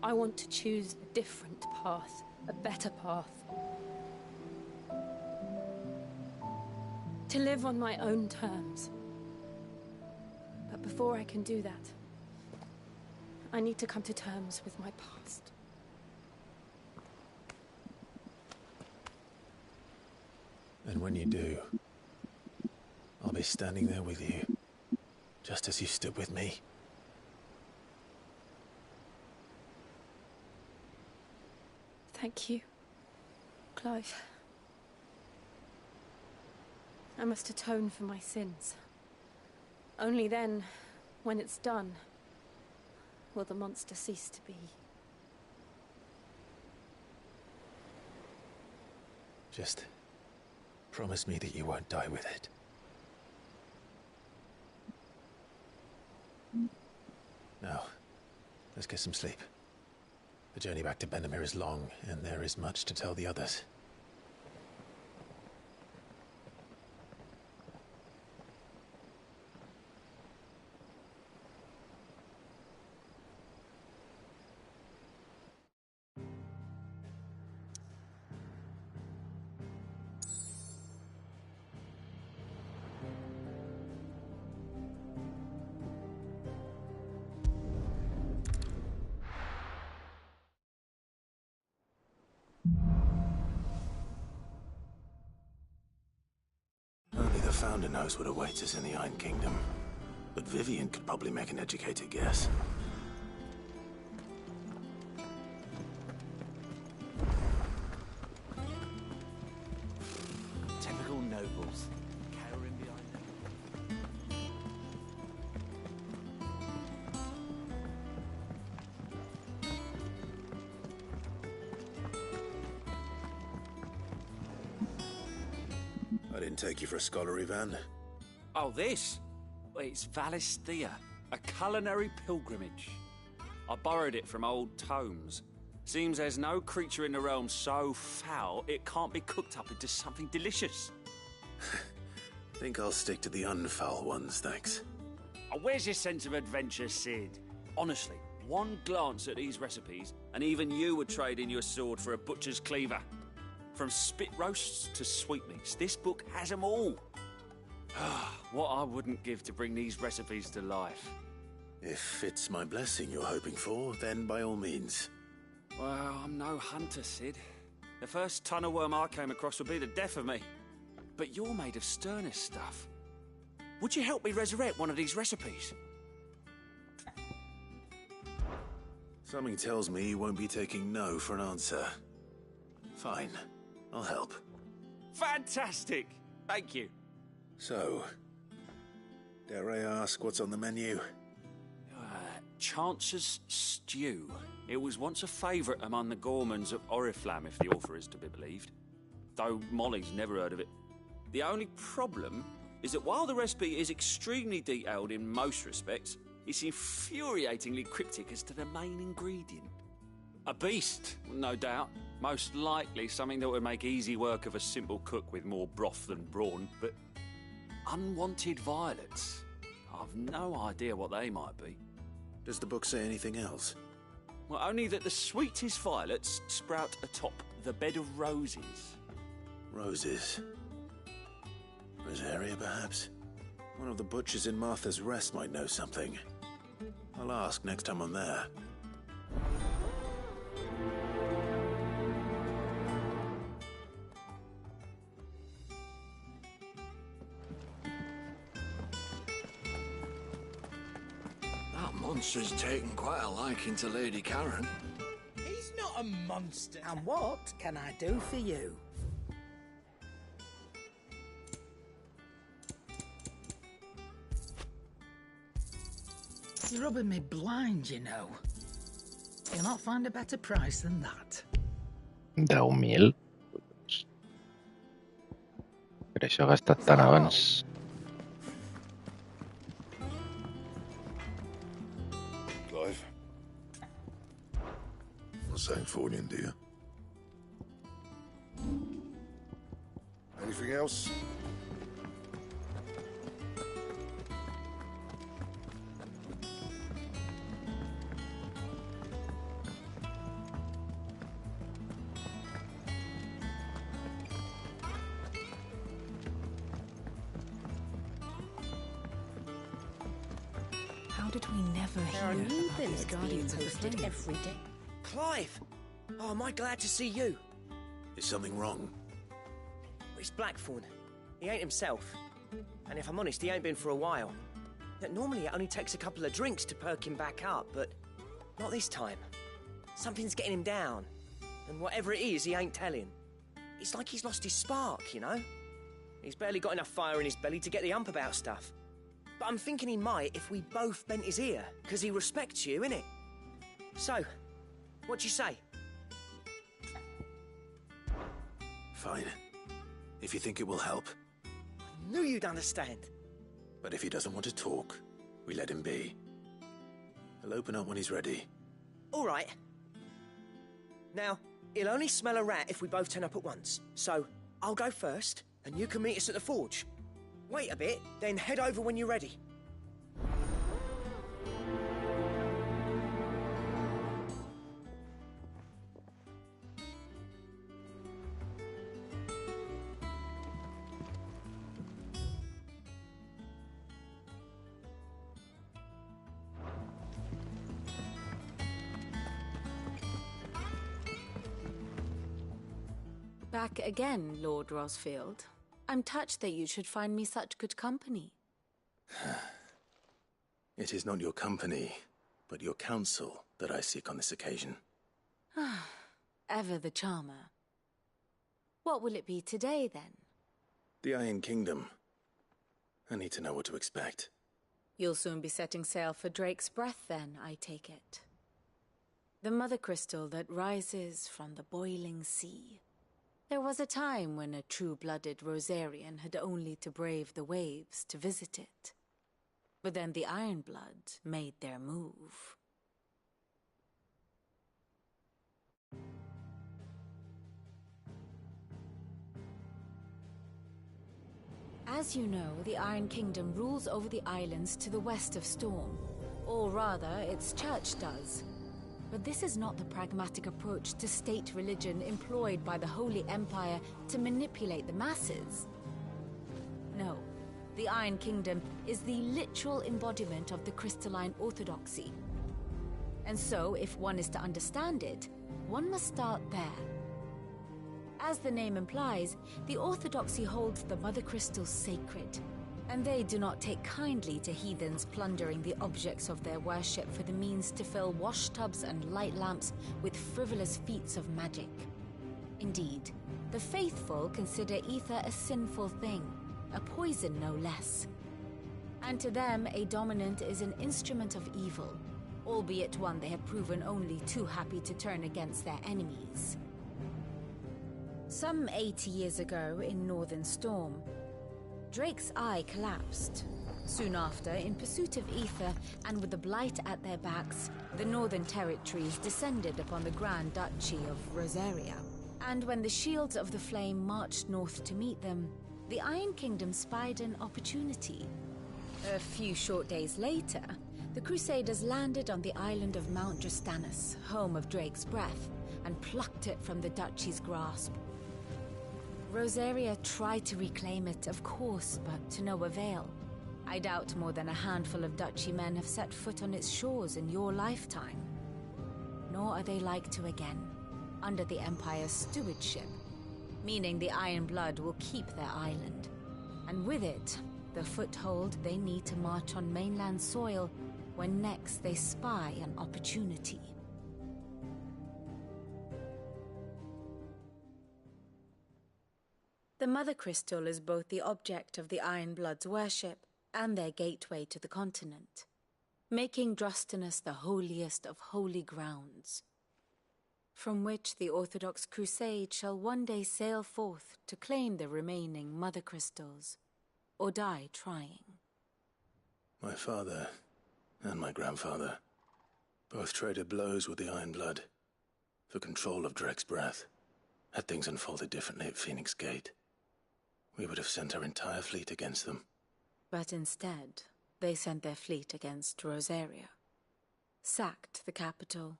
I want to choose a different path, a better path. To live on my own terms. But before I can do that, I need to come to terms with my past. And when you do, I'll be standing there with you, just as you stood with me. Thank you, Clive. I must atone for my sins. Only then, when it's done, will the monster cease to be. Just promise me that you won't die with it. Now, let's get some sleep. The journey back to Benamir is long, and there is much to tell the others. Only the Founder knows what awaits us in the Iron Kingdom. But Vivian could probably make an educated guess. Typical nobles. Cowering behind them. I didn't take you for a scholar, Ivan. Oh, this? Well, it's Valisthea, a culinary pilgrimage. I borrowed it from old tomes. Seems there's no creature in the realm so foul it can't be cooked up into something delicious. Think I'll stick to the unfoul ones, thanks. Oh, where's your sense of adventure, Sid? Honestly, one glance at these recipes, and even you would trade in your sword for a butcher's cleaver. From spit roasts to sweetmeats, this book has them all. What I wouldn't give to bring these recipes to life. If it's my blessing you're hoping for, then by all means. Well, I'm no hunter, Sid. The first ton of worm I came across would be the death of me. But you're made of sterner stuff. Would you help me resurrect one of these recipes? Something tells me you won't be taking no for an answer. Fine, I'll help. Fantastic! Thank you. So, dare I ask what's on the menu? Chance's Stew. It was once a favourite among the gourmands of Oriflamme, if the author is to be believed. Though Molly's never heard of it. The only problem is that while the recipe is extremely detailed in most respects, it's infuriatingly cryptic as to the main ingredient. A beast, no doubt. Most likely something that would make easy work of a simple cook with more broth than brawn, but unwanted violets. I've no idea what they might be. Does the book say anything else? Well, only that the sweetest violets sprout atop the bed of roses. Roses? Rosaria, perhaps? One of the butchers in Martha's Rest might know something. I'll ask next time I'm there. That monster's taken quite a liking to Lady Karen. He's not a monster. And what can I do for you? He's rubbing me blind, you know. You'll not find a better price than that. 10.000. Precio gastat tant abans. Clive. Not saying fortune, do you? Anything else? How did we never There are hear new about things these being Guardians of the posted Flame? every day. Clive! Oh, am I glad to see you? Is something wrong? It's Blackthorn. He ain't himself. And if I'm honest, he ain't been for a while. Normally it only takes a couple of drinks to perk him back up, but not this time. Something's getting him down. And whatever it is, he ain't telling. It's like he's lost his spark, you know? He's barely got enough fire in his belly to get the ump about stuff. But I'm thinking he might if we both bent his ear, because he respects you, innit? So, what do you say? Fine. If you think it will help. I knew you'd understand. But if he doesn't want to talk, we let him be. He'll open up when he's ready. All right. Now, he'll only smell a rat if we both turn up at once. So, I'll go first, and you can meet us at the forge. Wait a bit, then head over when you're ready. Back again, Lord Rosfield. I'm touched that you should find me such good company. It is not your company, but your counsel that I seek on this occasion. Ever the charmer. What will it be today, then? The Iron Kingdom. I need to know what to expect. You'll soon be setting sail for Drake's Breath, then, I take it. The mother crystal that rises from the boiling sea. There was a time when a true-blooded Rosarian had only to brave the waves to visit it. But then the Ironblood made their move. As you know, the Iron Kingdom rules over the islands to the west of Storm. Or rather, its church does. But this is not the pragmatic approach to state religion employed by the Holy Empire to manipulate the masses. No, the Iron Kingdom is the literal embodiment of the crystalline orthodoxy. And so, if one is to understand it, one must start there. As the name implies, the orthodoxy holds the Mother Crystals sacred, and they do not take kindly to heathens plundering the objects of their worship for the means to fill washtubs and light lamps with frivolous feats of magic. Indeed, the faithful consider ether a sinful thing, a poison no less. And to them, a dominant is an instrument of evil, albeit one they have proven only too happy to turn against their enemies. Some 80 years ago in Northern Storm, Drake's eye collapsed. Soon after, in pursuit of ether and with the blight at their backs, the Northern Territories descended upon the Grand Duchy of Rosaria. And when the Shields of the Flame marched north to meet them, the Iron Kingdom spied an opportunity. A few short days later, the Crusaders landed on the island of Mount Justanus, home of Drake's Breath, and plucked it from the Duchy's grasp. Rosaria tried to reclaim it, of course, but to no avail. I doubt more than a handful of Duchy men have set foot on its shores in your lifetime. Nor are they like to again, under the Empire's stewardship, meaning the Iron Blood will keep their island. And with it, the foothold they need to march on mainland soil when next they spy an opportunity. The Mother Crystal is both the object of the Iron Blood's worship and their gateway to the continent, making Drostanus the holiest of holy grounds, from which the Orthodox Crusade shall one day sail forth to claim the remaining Mother Crystals, or die trying. My father and my grandfather both traded blows with the Iron Blood for control of Drek's breath. Had things unfolded differently at Phoenix Gate, we would have sent our entire fleet against them. But instead, they sent their fleet against Rosaria, sacked the capital,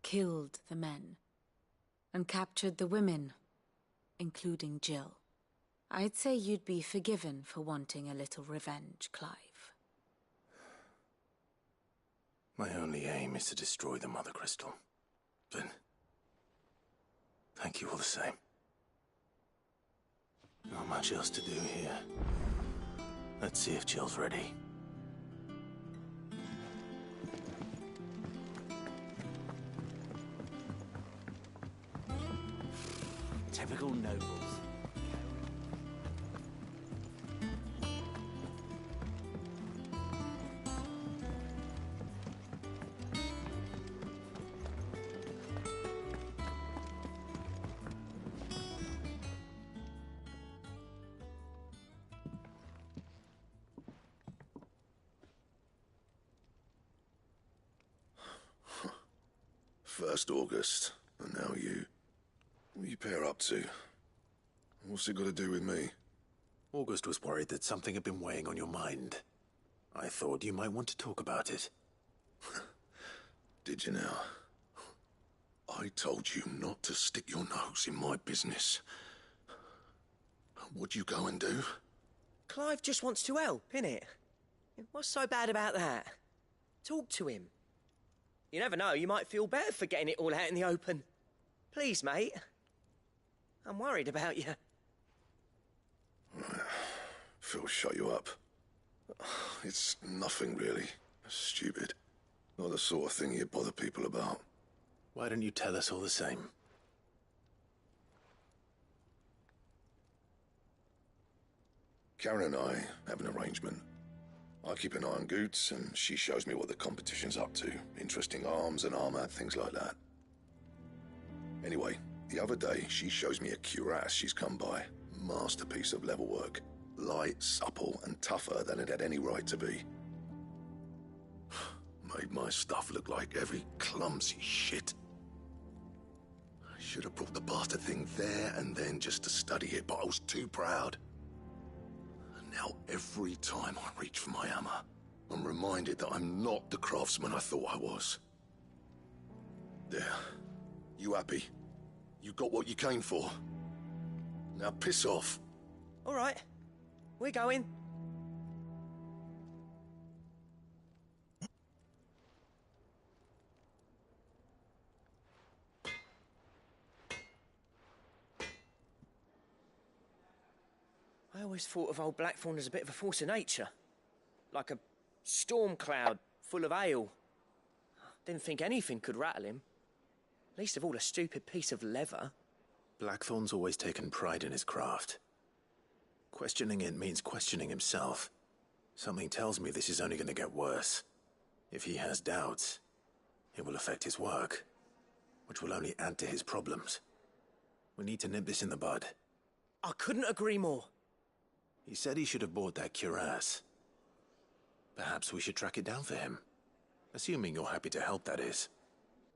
killed the men, and captured the women, including Jill. I'd say you'd be forgiven for wanting a little revenge, Clive. My only aim is to destroy the Mother Crystal. But thank you all the same. Not much else to do here. Let's see if Jill's ready. Typical nobles. First August, and now you. What are you pair up to? What's it got to do with me? August was worried that something had been weighing on your mind. I thought you might want to talk about it. Did you now? I told you not to stick your nose in my business. What'd you go and do? Clive just wants to help, innit? What's so bad about that? Talk to him. You never know, you might feel better for getting it all out in the open. Please, mate. I'm worried about you. Phil shut you up. It's nothing, really. Stupid. Not the sort of thing you bother people about. Why don't you tell us all the same? Karen and I have an arrangement. I keep an eye on Goots, and she shows me what the competition's up to. Interesting arms and armor, things like that. Anyway, the other day, she shows me a cuirass she's come by. Masterpiece of level work. Light, supple, and tougher than it had any right to be. Made my stuff look like every clumsy shit. I should have brought the bastard thing there and then just to study it, but I was too proud. Now, every time I reach for my hammer, I'm reminded that I'm not the craftsman I thought I was. There. You happy? You got what you came for. Now piss off. All right. We're going. I always thought of old Blackthorn as a bit of a force of nature. Like a storm cloud full of ale. Didn't think anything could rattle him. Least of all a stupid piece of leather. Blackthorn's always taken pride in his craft. Questioning it means questioning himself. Something tells me this is only going to get worse. If he has doubts, it will affect his work, which will only add to his problems. We need to nip this in the bud. I couldn't agree more. He said he should have bought that cuirass. Perhaps we should track it down for him. Assuming you're happy to help, that is.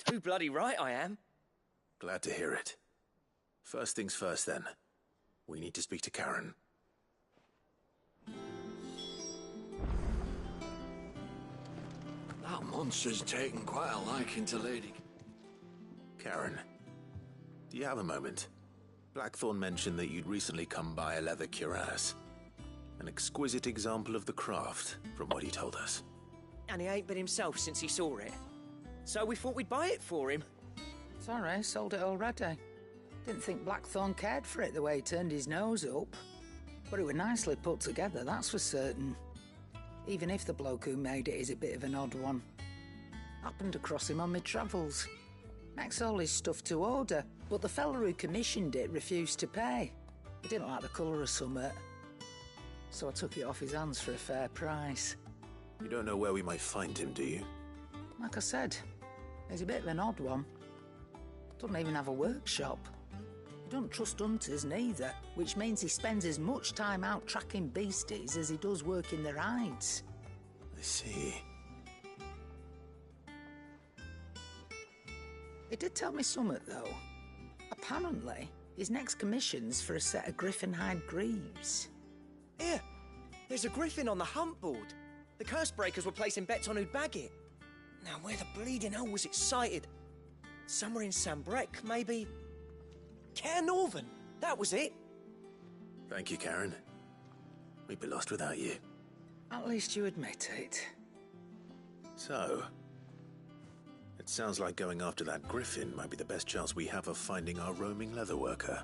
Too bloody right I am. Glad to hear it. First things first, then. We need to speak to Karen. That monster's taken quite a liking to Lady... Karen, do you have a moment? Blackthorn mentioned that you'd recently come by a leather cuirass. An exquisite example of the craft, from what he told us. And he ain't been himself since he saw it. So we thought we'd buy it for him. Sorry, sold it already. Didn't think Blackthorn cared for it the way he turned his nose up. But it was nicely put together, that's for certain. Even if the bloke who made it is a bit of an odd one. Happened across him on my travels. Makes all his stuff to order, but the fella who commissioned it refused to pay. He didn't like the colour of summit. So I took it off his hands for a fair price. You don't know where we might find him, do you? Like I said, he's a bit of an odd one. Doesn't even have a workshop. He don't trust hunters neither, which means he spends as much time out tracking beasties as he does working their hides. I see. He did tell me something, though. Apparently, his next commission's for a set of griffin hide greaves. Here, there's a griffin on the hunt board. The curse breakers were placing bets on who'd bag it. Now, where the bleeding hell was it sighted? Somewhere in Sambrec, maybe? Care Northern, that was it. Thank you, Karen. We'd be lost without you. At least you admit it. So, it sounds like going after that griffin might be the best chance we have of finding our roaming leatherworker.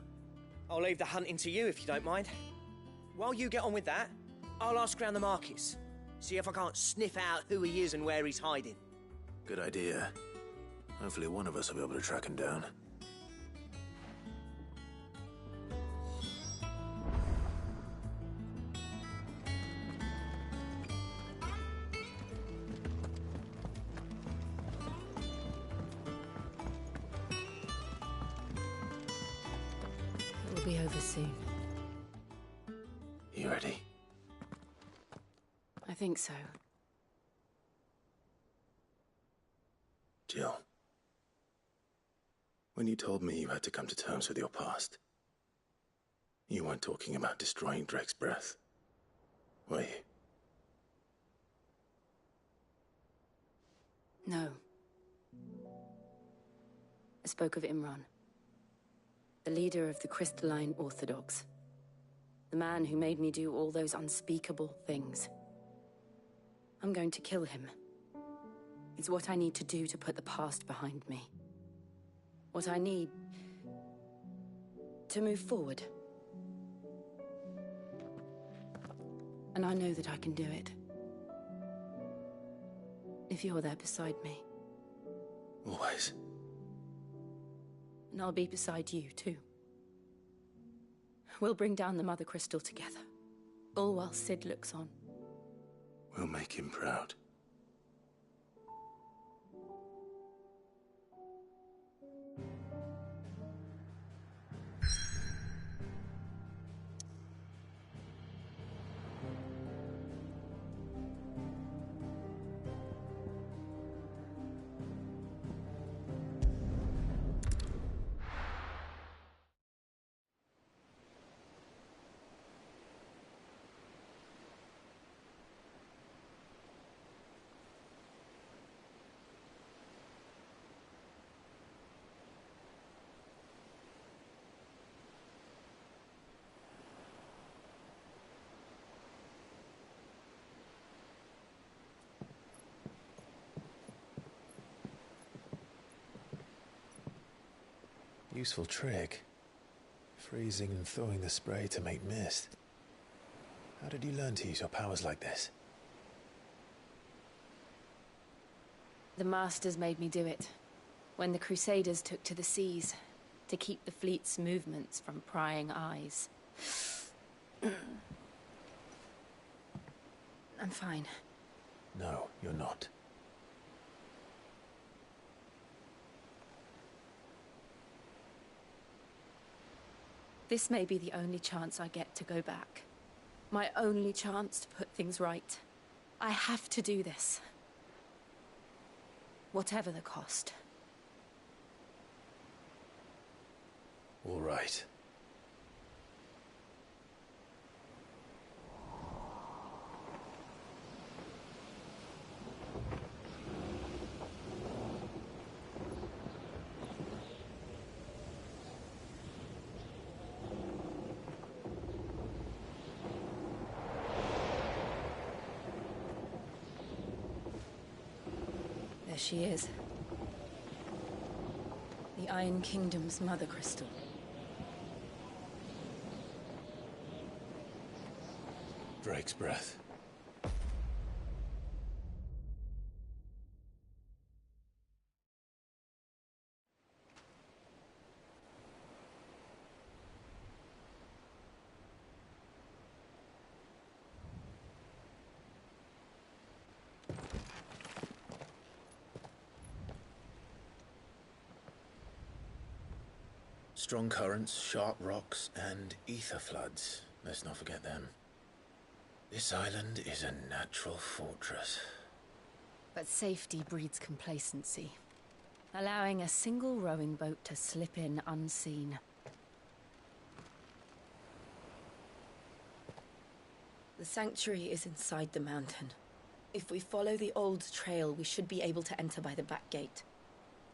I'll leave the hunting to you if you don't mind. While you get on with that, I'll ask around the markets. See if I can't sniff out who he is and where he's hiding. Good idea. Hopefully one of us will be able to track him down. It will be over soon. You ready? I think so. Jill, when you told me you had to come to terms with your past, you weren't talking about destroying Drake's breath, were you? No. I spoke of Imran, the leader of the Crystalline Orthodox. The man who made me do all those unspeakable things. I'm going to kill him. It's what I need to do to put the past behind me. What I need to move forward. And I know that I can do it. If you're there beside me. Always. And I'll be beside you, too. We'll bring down the Mother Crystal together. All while Sid looks on. We'll make him proud. Useful trick. Freezing and thawing the spray to make mist. How did you learn to use your powers like this? The Masters made me do it. When the Crusaders took to the seas, to keep the fleet's movements from prying eyes. I'm fine. No, you're not. This may be the only chance I get to go back. My only chance to put things right. I have to do this. Whatever the cost. All right. There she is. The Iron Kingdom's mother crystal. Drake's breath. Strong currents, sharp rocks, and ether floods. Let's not forget them. This island is a natural fortress. But safety breeds complacency, allowing a single rowing boat to slip in unseen. The sanctuary is inside the mountain. If we follow the old trail, we should be able to enter by the back gate.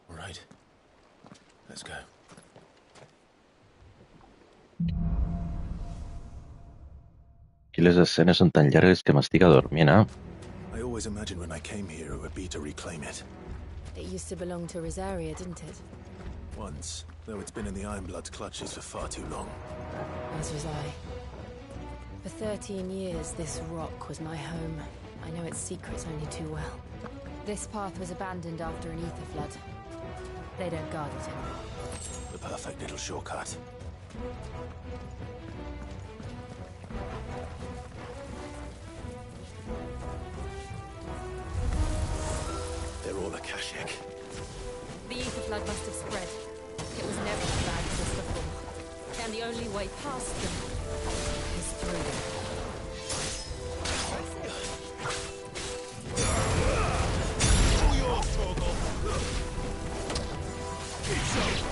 All right. Let's go. Aquí les escenes són tan llargues que m'estic adormint, I always imagined when I came here it would be to reclaim it. It used to belong to Rosaria, didn't it? Once, though it's been in the Ironblood's clutches for far too long. As was I. For 13 years, this rock was my home. I know its secrets only too well. This path was abandoned after an ether flood. They don't guard it anymore. The perfect little shortcut. They're all Akashic. The ether flood must have spread. It was never as bad as this before. And the only way past them is through them. All yours, Torgal. It's over.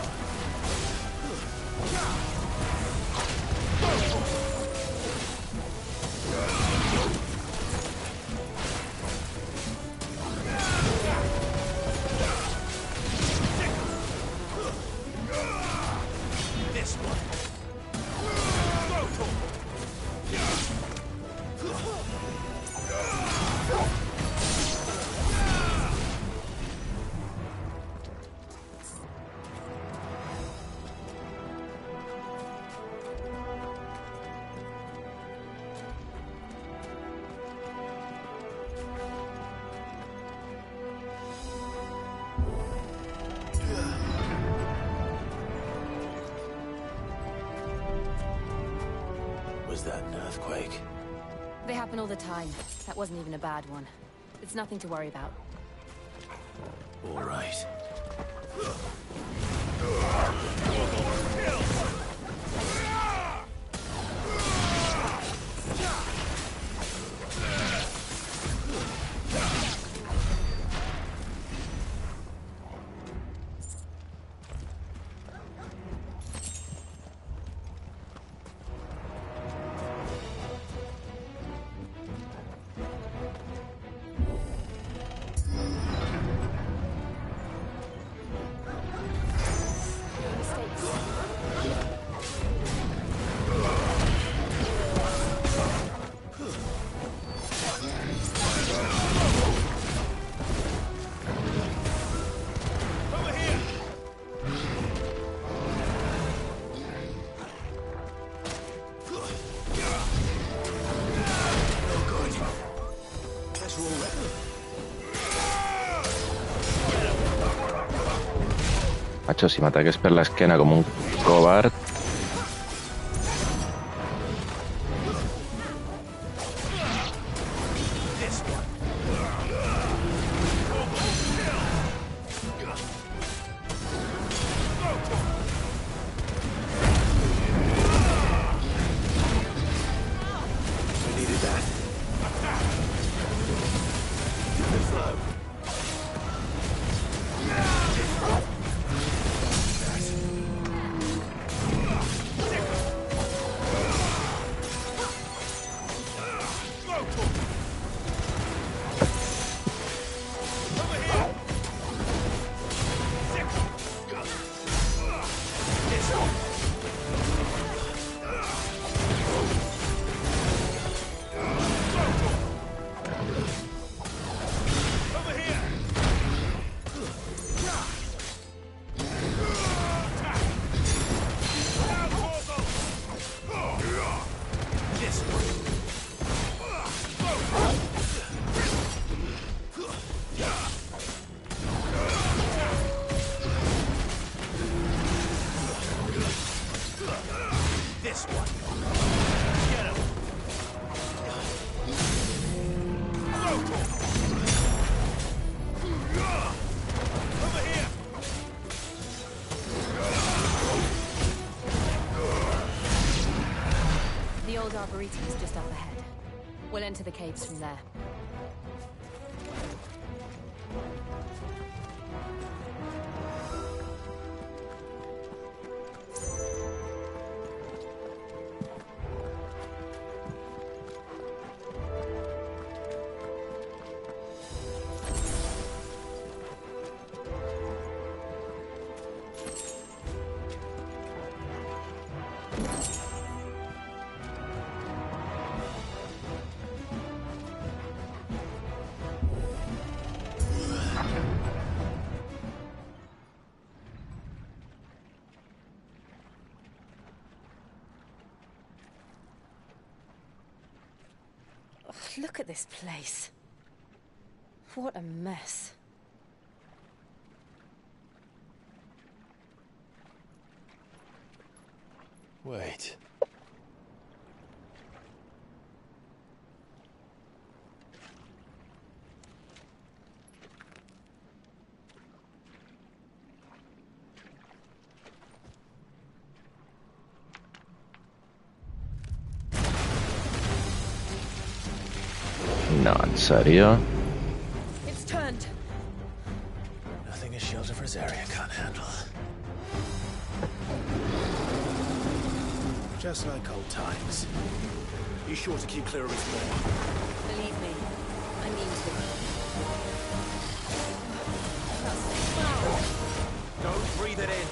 This one. Was that an earthquake? They happen all the time. That wasn't even a bad one. It's nothing to worry about. All right. Macho, si m'ataques per l'esquena com un covard... Arboretum is just up ahead. We'll enter the caves from there. Look at this place. What a mess. Wait. No, en serio. It's turned. Nothing a shield of Rosaria can't handle. Just like old times. Be sure to keep clear of his wall. Believe me, I mean to. Don't breathe it in.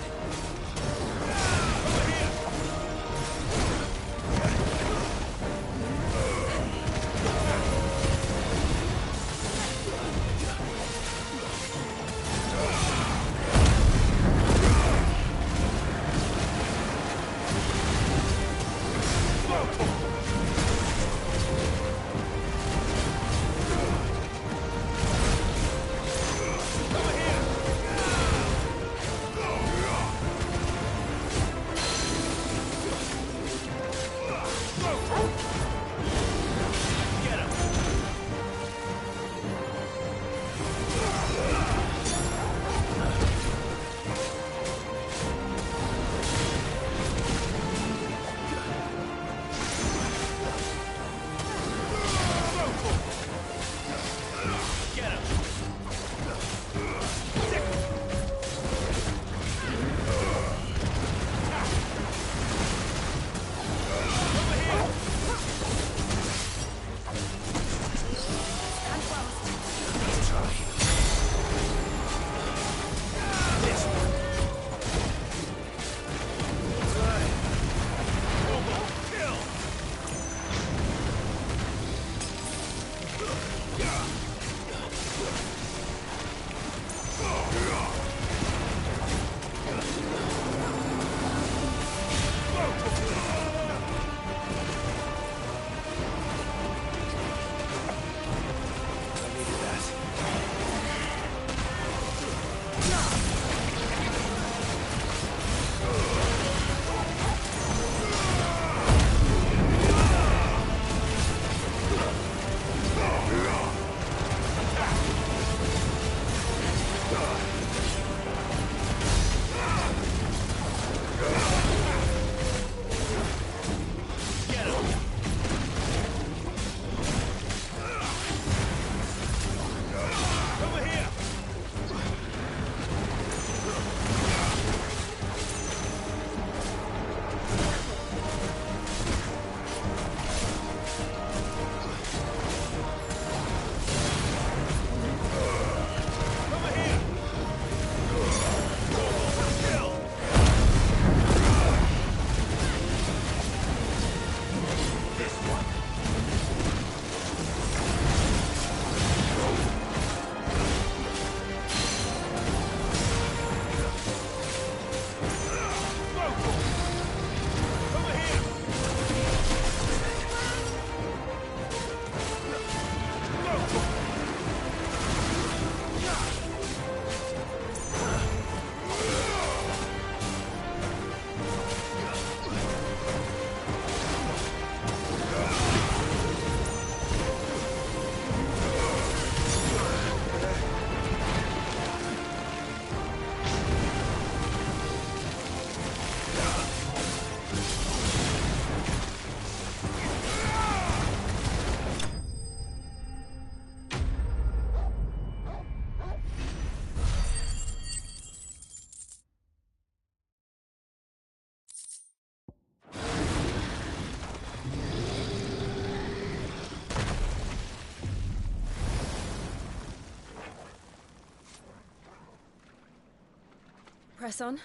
Press on.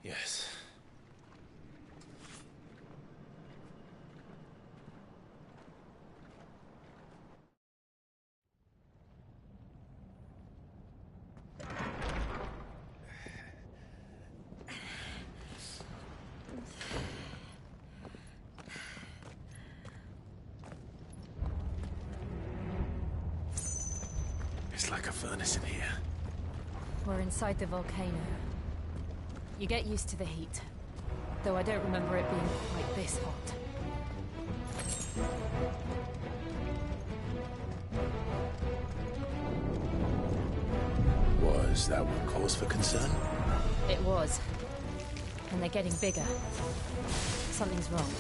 Yes. It's like a furnace in here. We're inside the volcano. You get used to the heat, though I don't remember it being quite this hot. Was that one cause for concern? It was. And they're getting bigger. Something's wrong.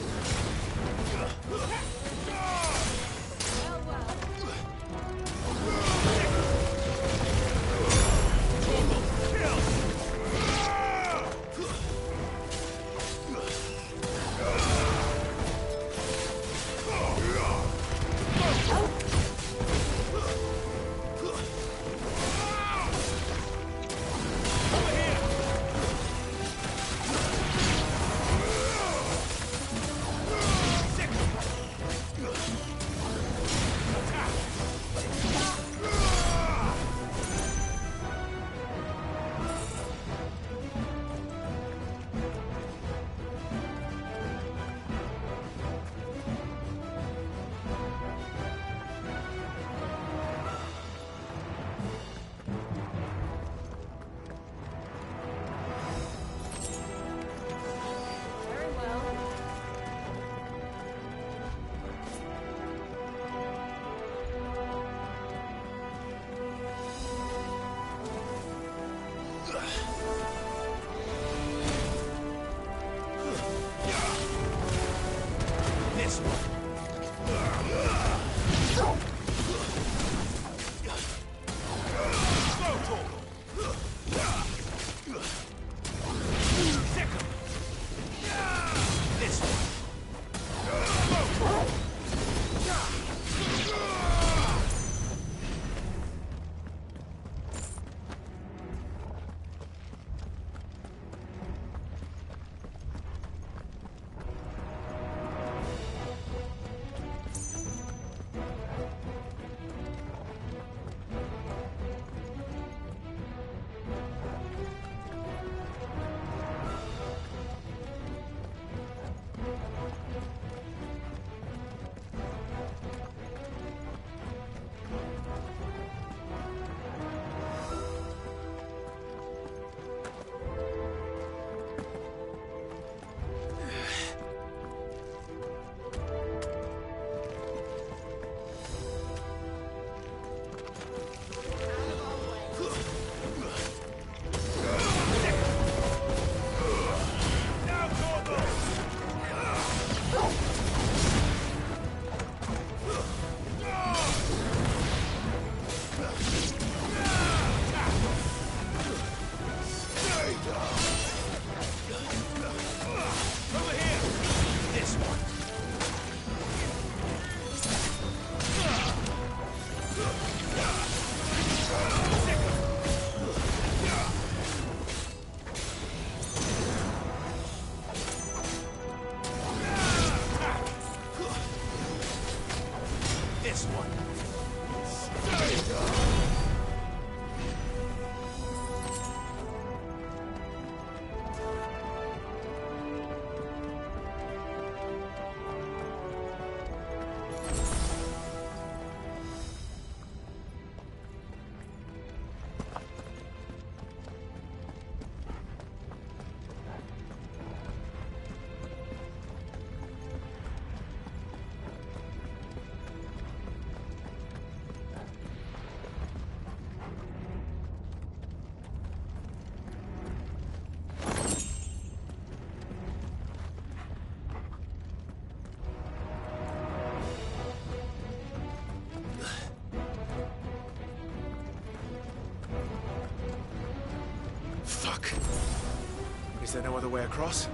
Is there no other way across?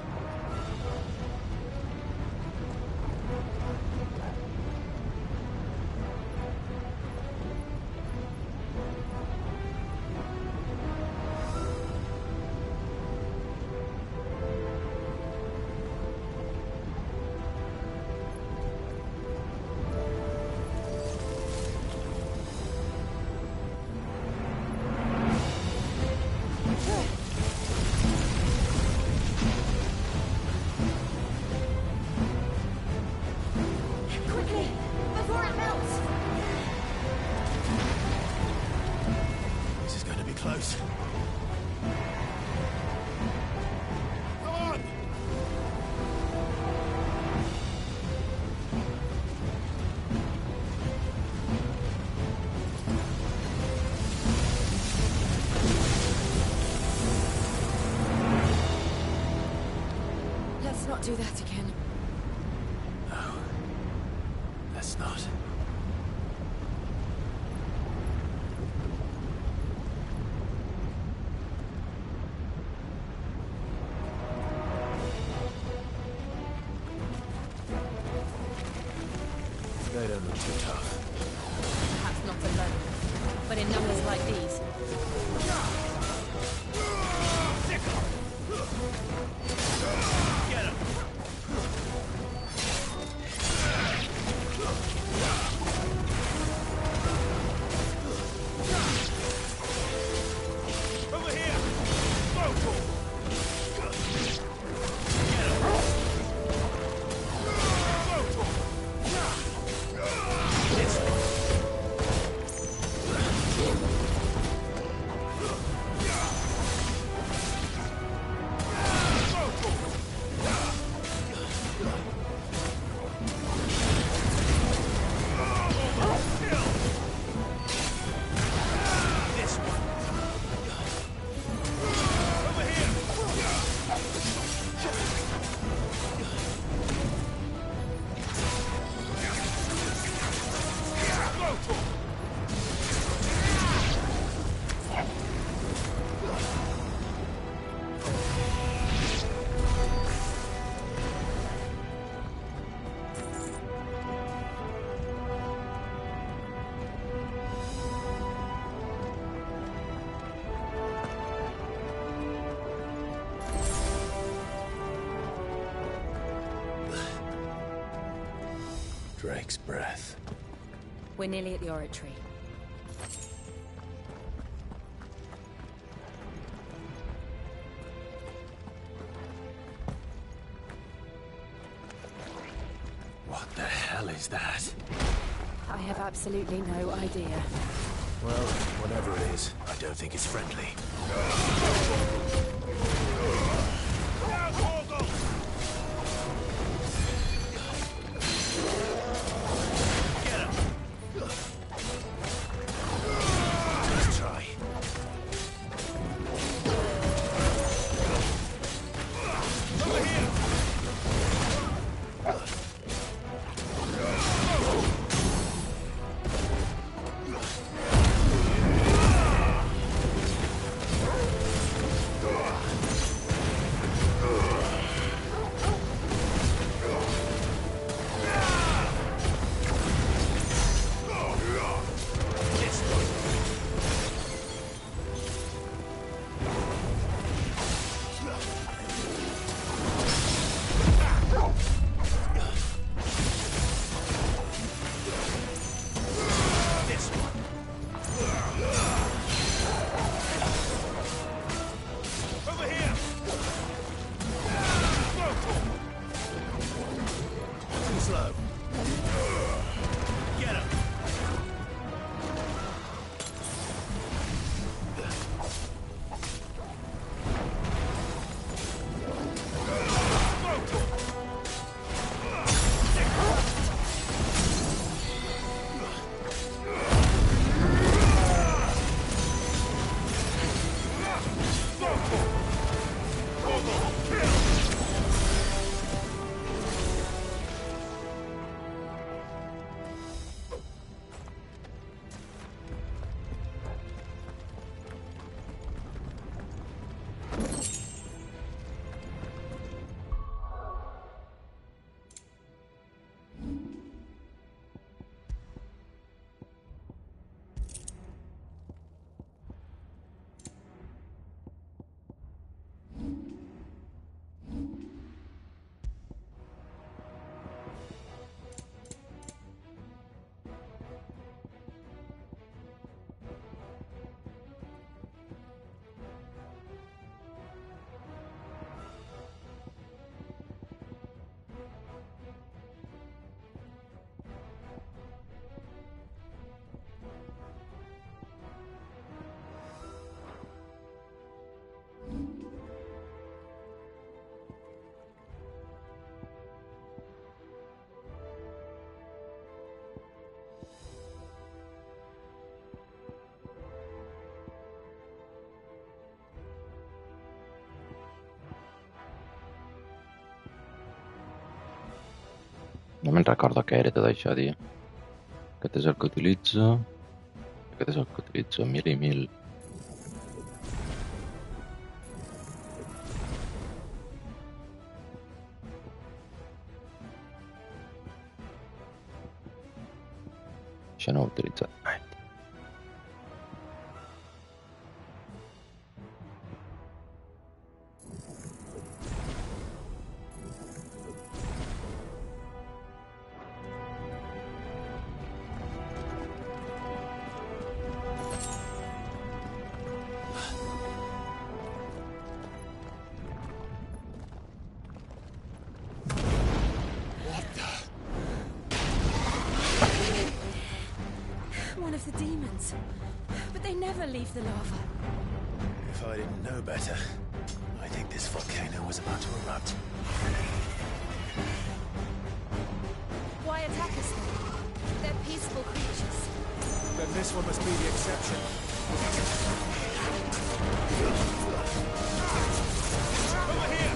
close. Come on! Let's not do that again. No. Let's not. They don't look too tough. Perhaps not alone, but in numbers like these. Get him! Over here! Local! Get him! Local! This way! Drake's breath. We're nearly at the oratory. What the hell is that? I have absolutely no idea. Well, whatever it is, I don't think it's friendly. Let's try. Over here! No me'n recordo què era tot això, tio. Aquest és el que utilitzo. Aquest és el que utilitzo, 1000 i 1000. Això no ho he utilitzat mai. One of the demons. But they never leave the lava. If I didn't know better, I think this volcano was about to erupt. Why attack us then? They're peaceful creatures. Then this one must be the exception. Over here!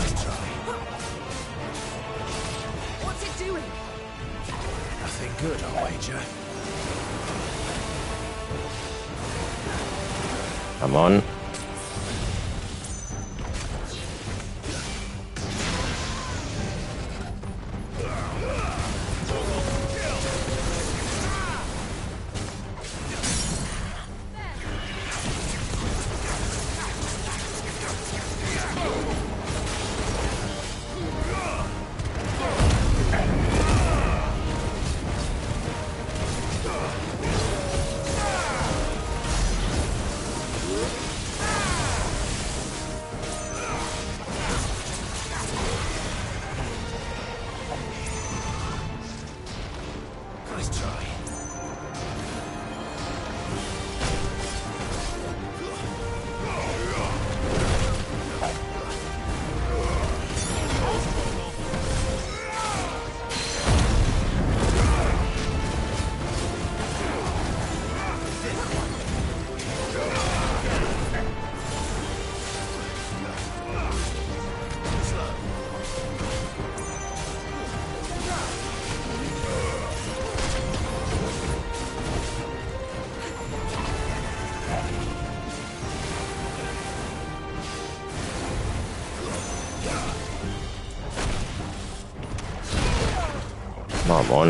Nice try. What's it doing? Nothing good, I'll wager. Come on. Nice try. Mamón.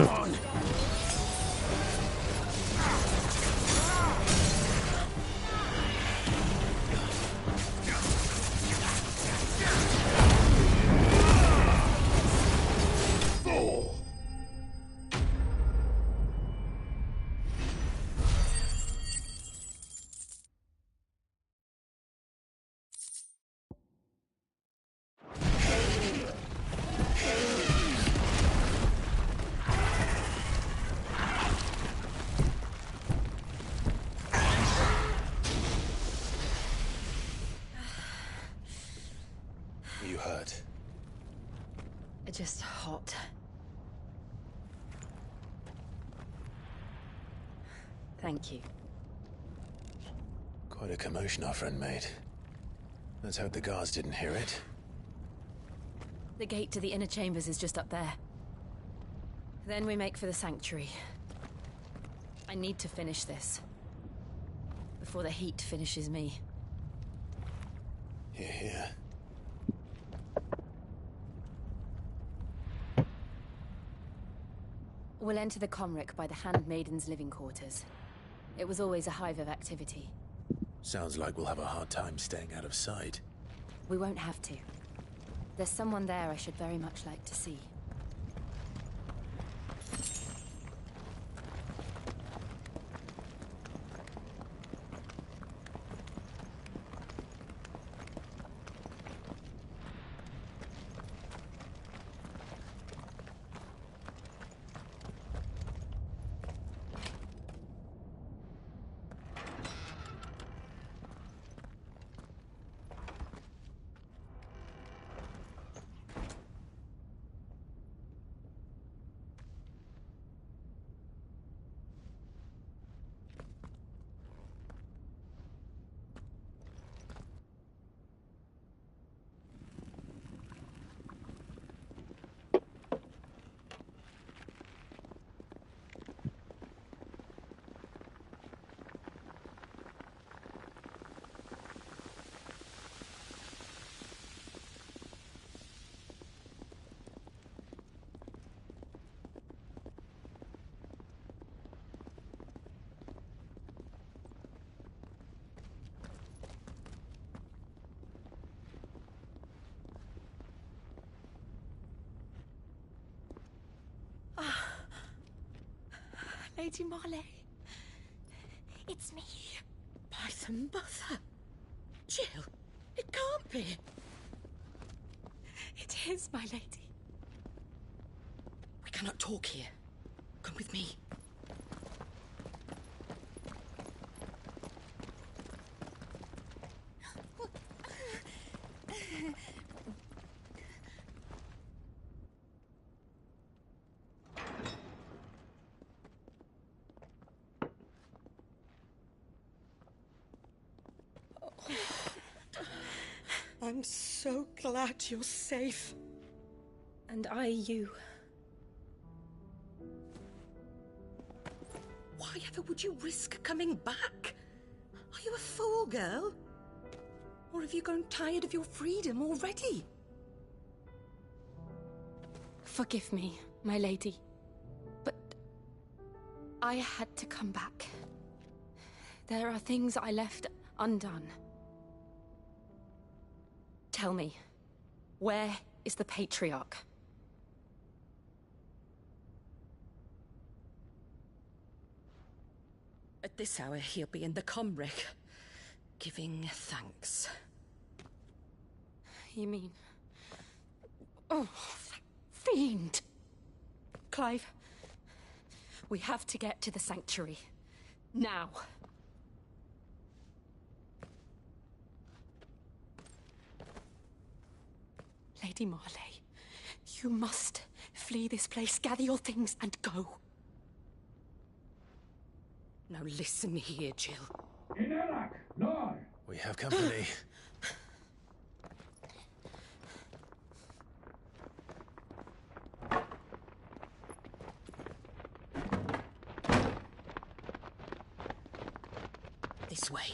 are just hot. Thank you. Quite a commotion our friend made. Let's hope the guards didn't hear it. The gate to the inner chambers is just up there. Then we make for the sanctuary. I need to finish this. Before the heat finishes me. Here, here. We'll enter the Comric by the Handmaiden's living quarters. It was always a hive of activity. Sounds like we'll have a hard time staying out of sight. We won't have to. There's someone there I should very much like to see. Lady Marley. It's me. By the mother. Jill, it can't be. It is, my lady. We cannot talk here. Come with me. I'm so glad you're safe. And I you. Why ever would you risk coming back? Are you a fool, girl? Or have you grown tired of your freedom already? Forgive me, my lady. But I had to come back. There are things I left undone. Tell me, where is the Patriarch? At this hour, he'll be in the Comric, giving thanks. You mean... Oh, that fiend! Clive, we have to get to the sanctuary. Now. Lady Marley, you must flee this place, gather your things, and go. Now listen here, Jill. We have company. This way.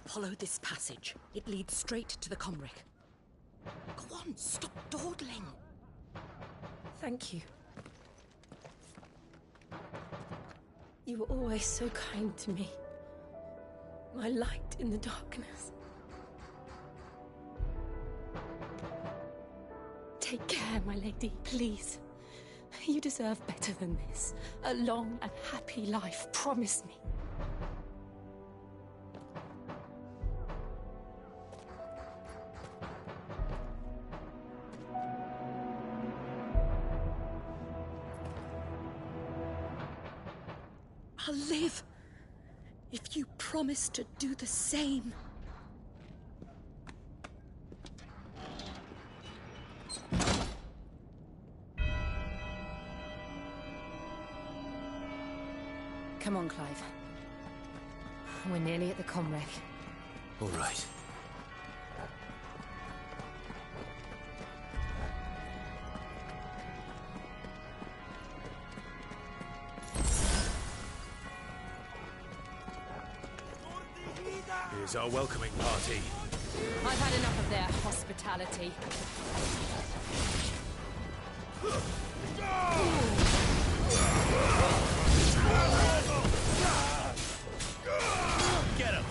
Follow this passage. It leads straight to the Comric. Go on, stop dawdling. Thank you. You were always so kind to me. My light in the darkness. Take care, my lady, please. You deserve better than this. A long and happy life, promise me. I'll live. if you promise to do the same. Come on, Clive. We're nearly at the comwreck. All right. Here's our welcoming party. I've had enough of their hospitality. Get him!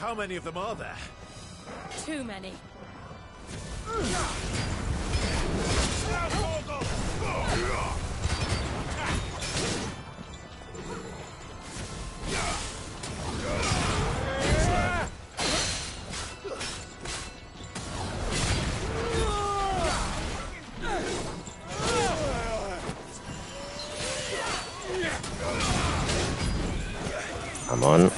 How many of them are there? Too many. Come on.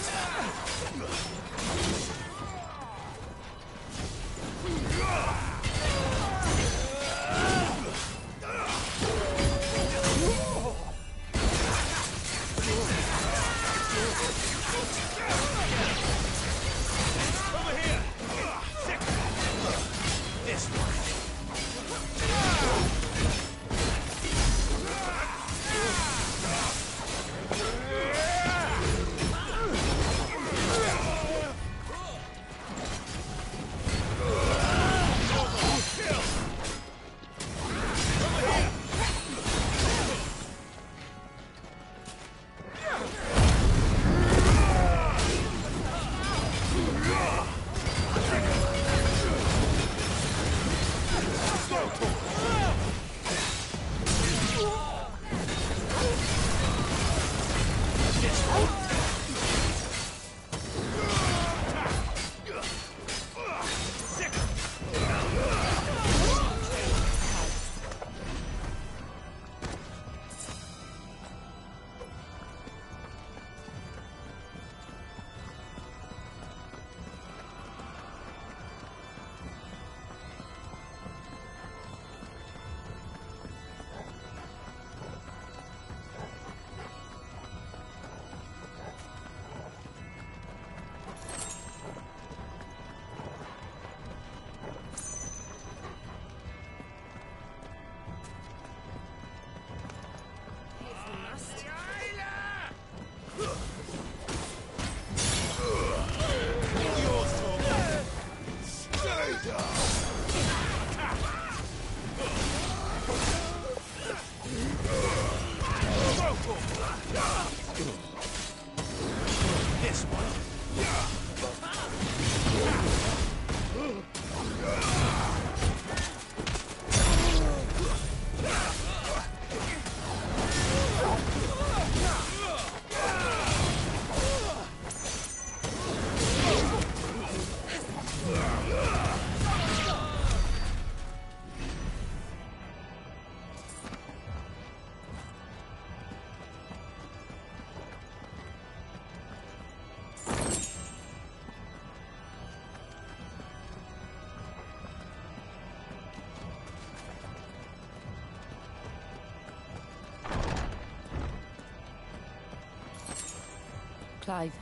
Clive,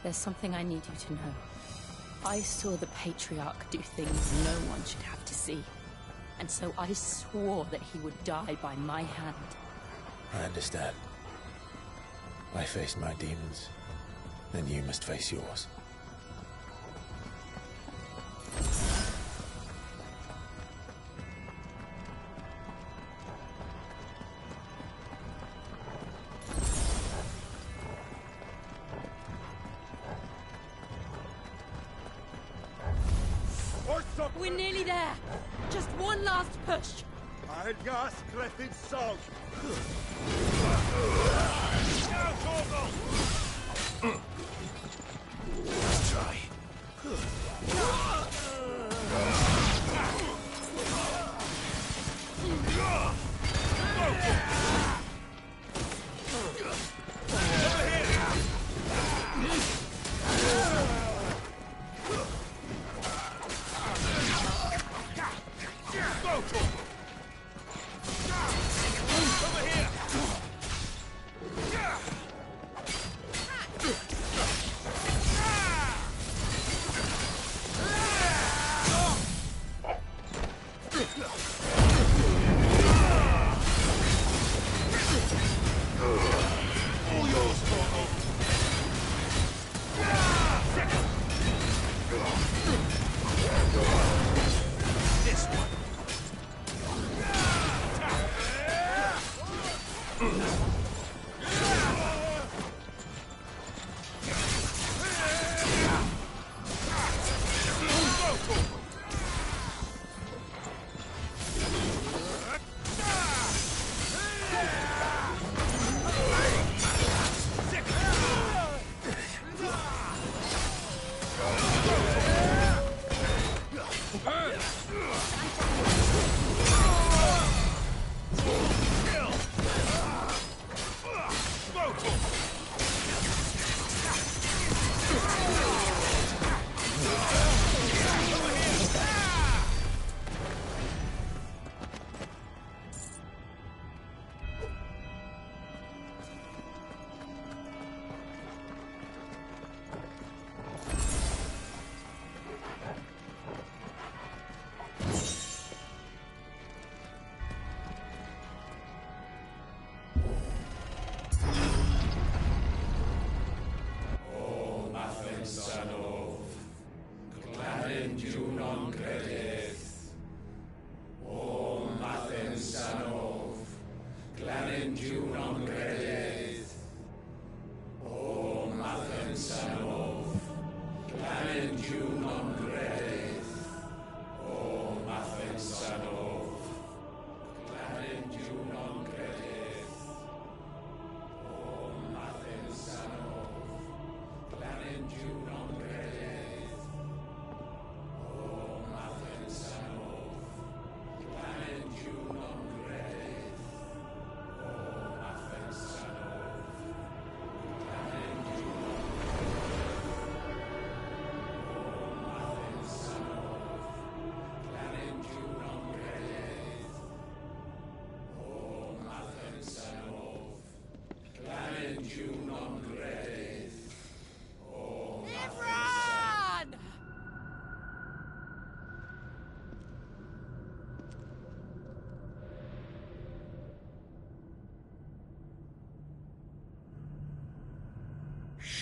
there's something I need you to know. I saw the Patriarch do things no one should have to see. And so I swore that he would die by my hand. I understand. I faced my demons, then you must face yours. We're nearly there. Just one last push. I'll gas Griffith's song. Let's try.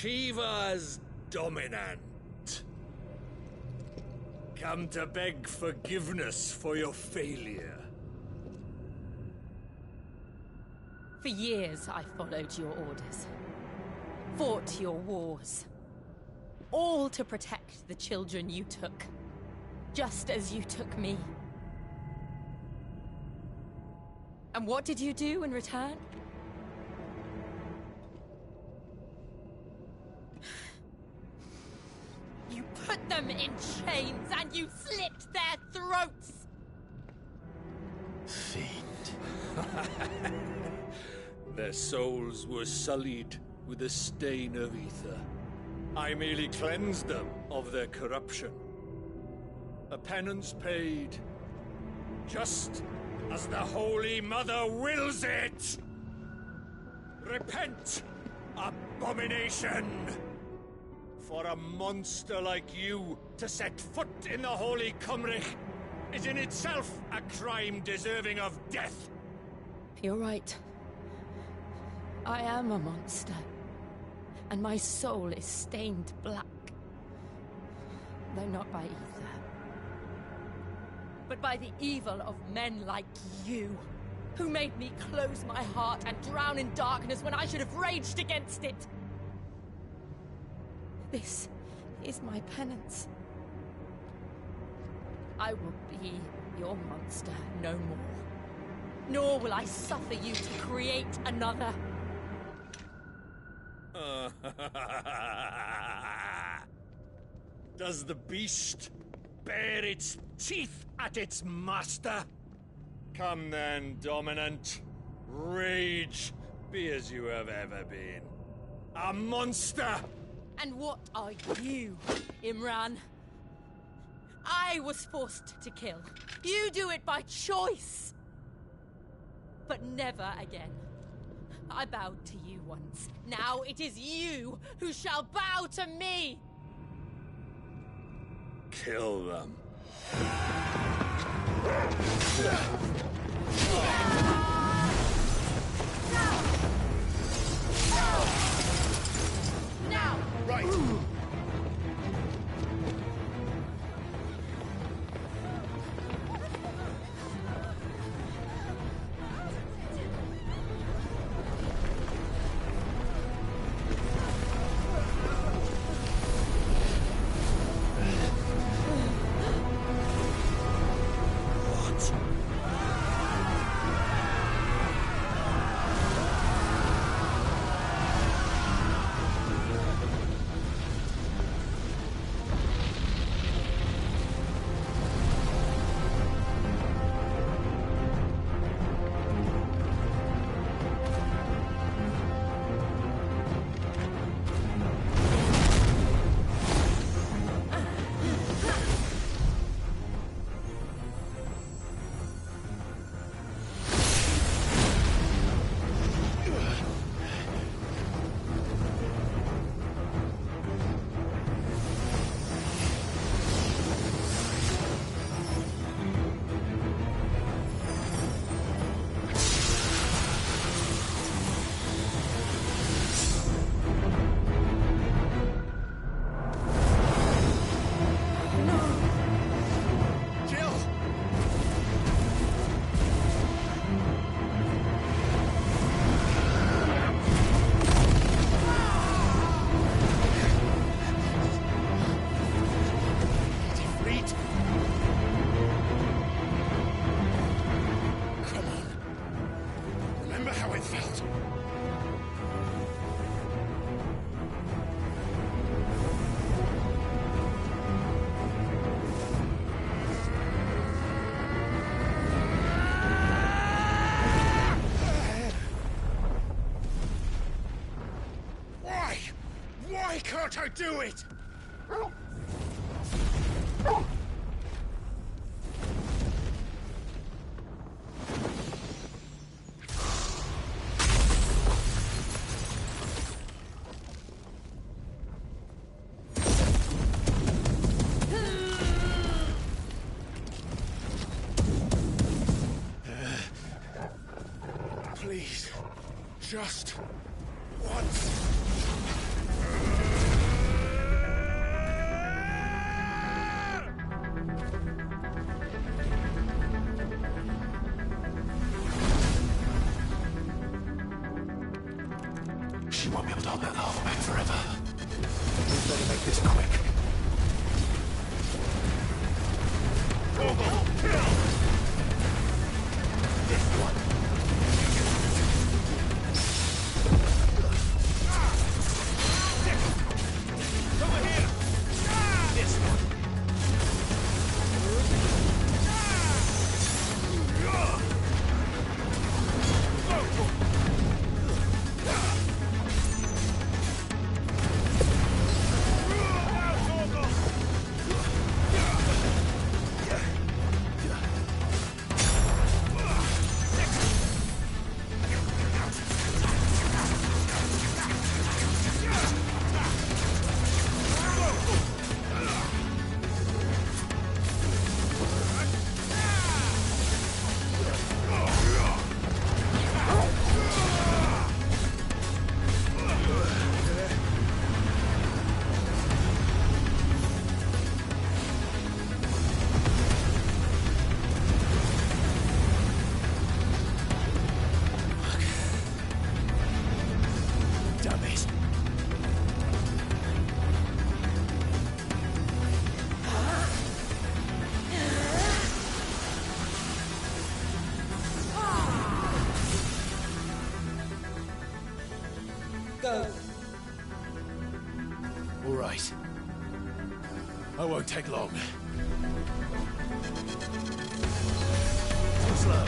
Shiva's dominant. Come to beg forgiveness for your failure. For years, I followed your orders. Fought your wars. All to protect the children you took. Just as you took me. And what did you do in return? You put them in chains and you slit their throats! Fiend. Their souls were sullied with the stain of ether. I merely cleansed them of their corruption. A penance paid, just as the Holy Mother wills it! Repent, abomination! For a monster like you to set foot in the Holy Cymric is in itself a crime deserving of death. You're right. I am a monster. And my soul is stained black. Though not by ether. But by the evil of men like you, who made me close my heart and drown in darkness when I should have raged against it. This is my penance. I will be your monster no more. Nor will I suffer you to create another. Does the beast bare its teeth at its master? Come then, Dominant. Rage, be as you have ever been. A monster! And what are you, Imran? I was forced to kill. You do it by choice. But never again. I bowed to you once. Now it is you who shall bow to me! Kill them. Now! Right! Why can't I do it? Please, just once. She won't be able to hold that lava back forever. We better make this quick. This one. Over here! This one. won't take long. Too slow.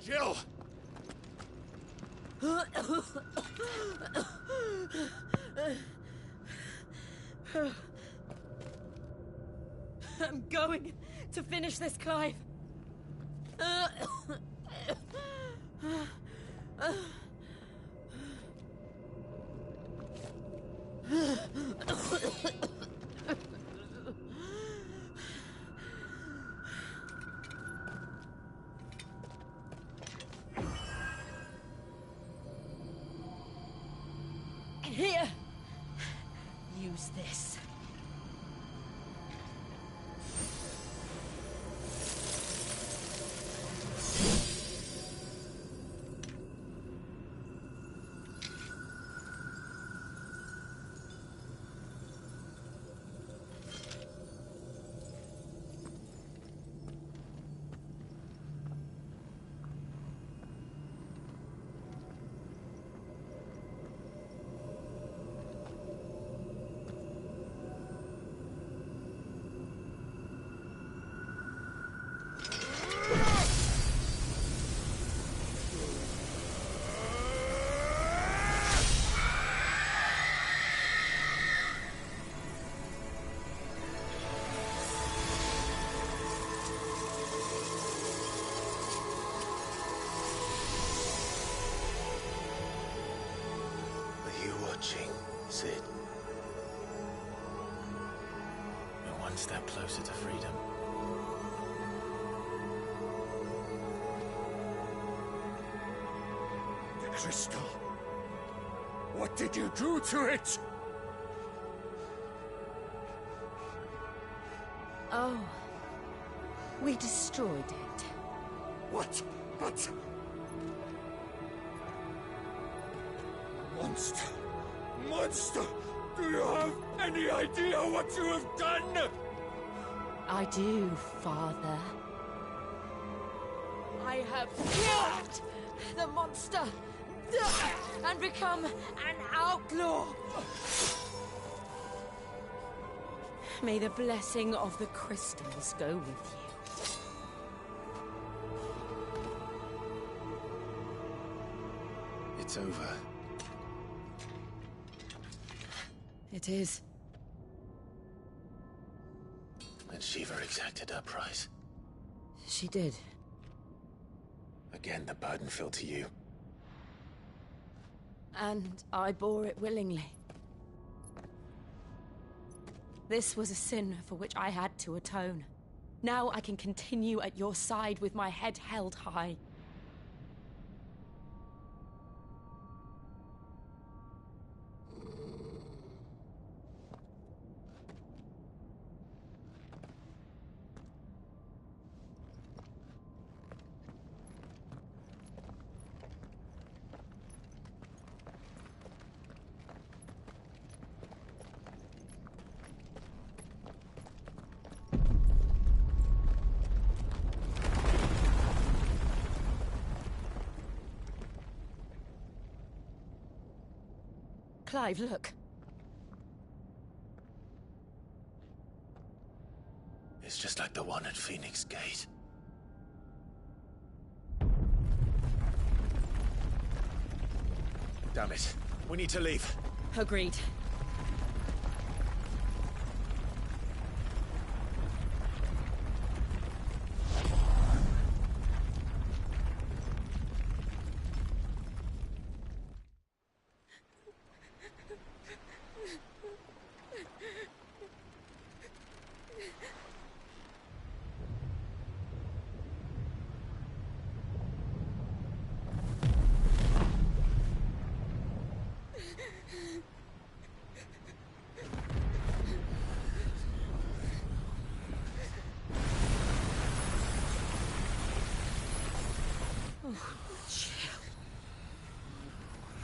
Jill! I'm going to finish this, Clive. Here. Use this. you watching, Sid? We're one step closer to freedom. The crystal. What did you do to it? Oh. We destroyed it. What? But... Monster! Monster! Do you have any idea what you have done? I do, Father. I have killed the monster and become an outlaw. May the blessing of the crystals go with you. It's over. It is. And Shiva exacted her price. She did. Again, the burden fell to you. And I bore it willingly. This was a sin for which I had to atone. Now I can continue at your side with my head held high. Clive, look. It's just like the one at Phoenix Gate. Damn it. We need to leave. Agreed.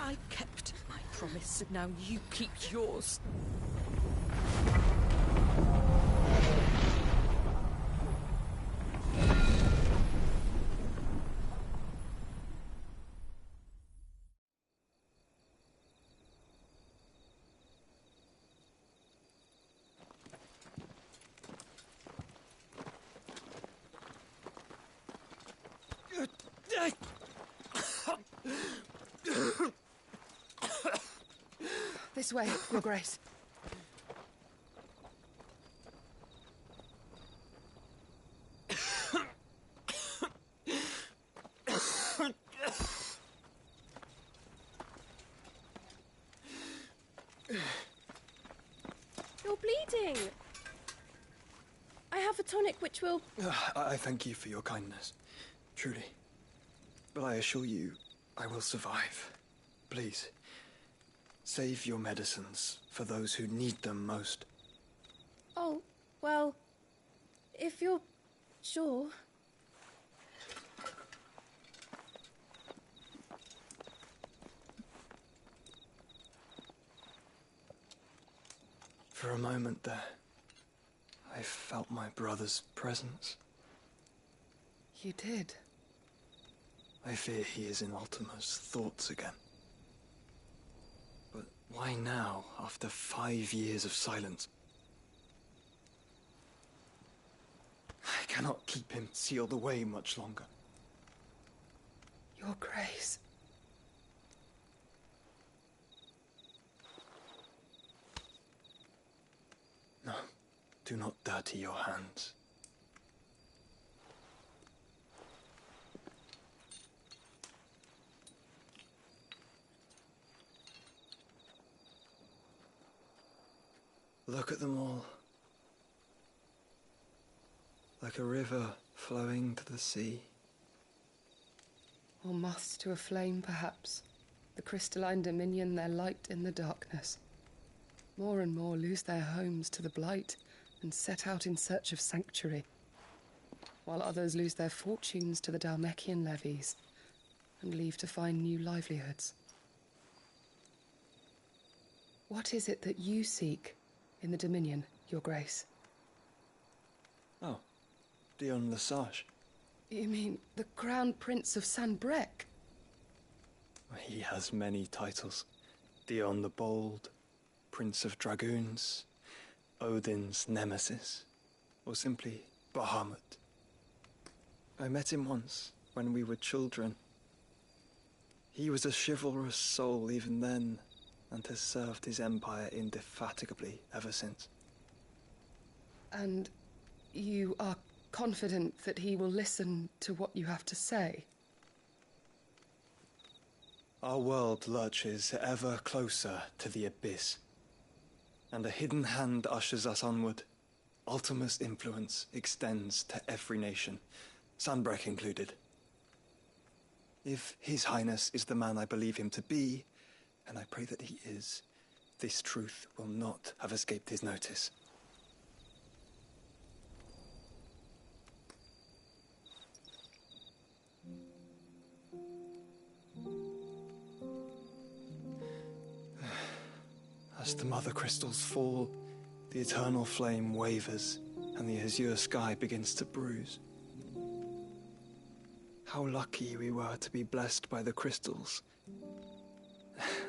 I kept my promise, and now you keep yours. This way, Your Grace. You're bleeding. I have a tonic which will... I thank you for your kindness, truly. But I assure you, I will survive. Please, save your medicines for those who need them most. Oh, well, if you're sure. For a moment there, I felt my brother's presence. You did? I fear he is in Ultima's thoughts again. But why now, after 5 years of silence? I cannot keep him sealed away much longer. Your Grace. No, do not dirty your hands. Look at them all. Like a river flowing to the sea. Or moths to a flame, perhaps. The crystalline dominion their light in the darkness. More and more lose their homes to the blight and set out in search of sanctuary, while others lose their fortunes to the Dhalmekian levies and leave to find new livelihoods. What is it that you seek in the Dominion, Your Grace? Oh, Dion Lesage. You mean the Crown Prince of Sanbrec? He has many titles. Dion the Bold, Prince of Dragoons, Odin's Nemesis, or simply Bahamut. I met him once, when we were children. He was a chivalrous soul even then, and has served his empire indefatigably ever since. And you are confident that he will listen to what you have to say? Our world lurches ever closer to the abyss, and a hidden hand ushers us onward. Ultima's influence extends to every nation, Sanbrec included. If His Highness is the man I believe him to be, and I pray that he is, this truth will not have escaped his notice. As the mother crystals fall, the eternal flame wavers, and the azure sky begins to bruise. How lucky we were to be blessed by the crystals,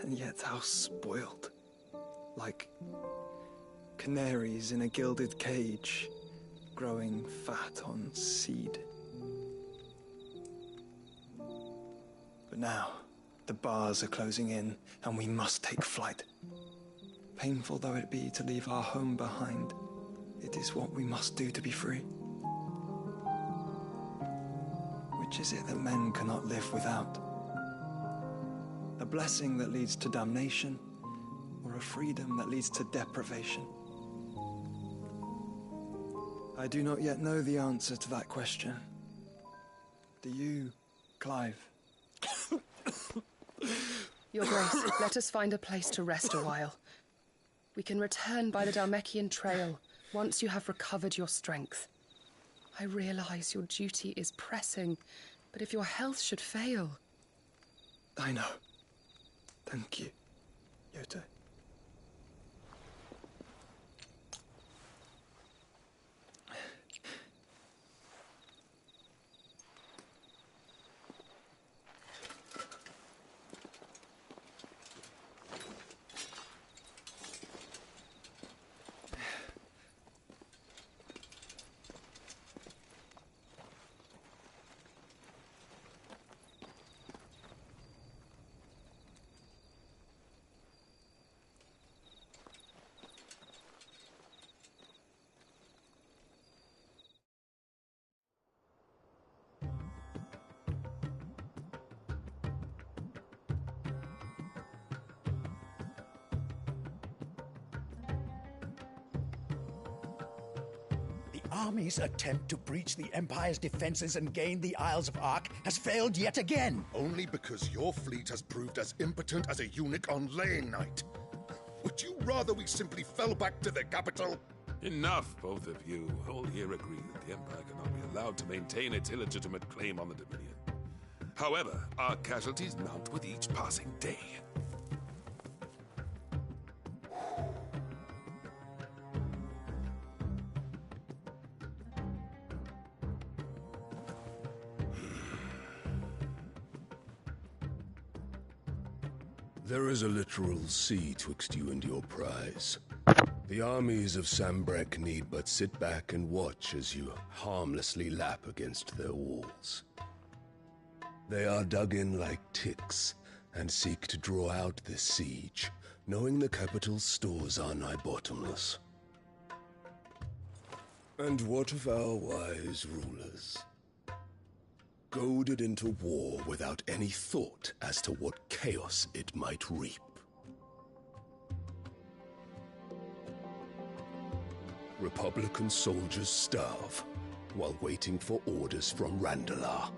and yet how spoiled. Like canaries in a gilded cage, growing fat on seed. But now, the bars are closing in, and we must take flight. Painful though it be to leave our home behind, it is what we must do to be free. Which is it that men cannot live without? A blessing that leads to damnation, or a freedom that leads to deprivation? I do not yet know the answer to that question. Do you, Clive? Your Grace, let us find a place to rest a while. We can return by the Dhalmekian trail once you have recovered your strength. I realize your duty is pressing, but if your health should fail... I know. Thank you, Yote. Army's attempt to breach the Empire's defenses and gain the Isles of Ark has failed yet again. Only because your fleet has proved as impotent as a eunuch on laying night. Would you rather we simply fell back to the capital? Enough, both of you. All here agree that the Empire cannot be allowed to maintain its illegitimate claim on the Dominion. However, our casualties mount with each passing day. There is a literal sea twixt you and your prize. The armies of Sanbrec need but sit back and watch as you harmlessly lap against their walls. They are dug in like ticks and seek to draw out this siege, knowing the capital's stores are nigh bottomless. And what of our wise rulers? Goaded into war without any thought as to what chaos it might reap. Republican soldiers starve while waiting for orders from Randalar.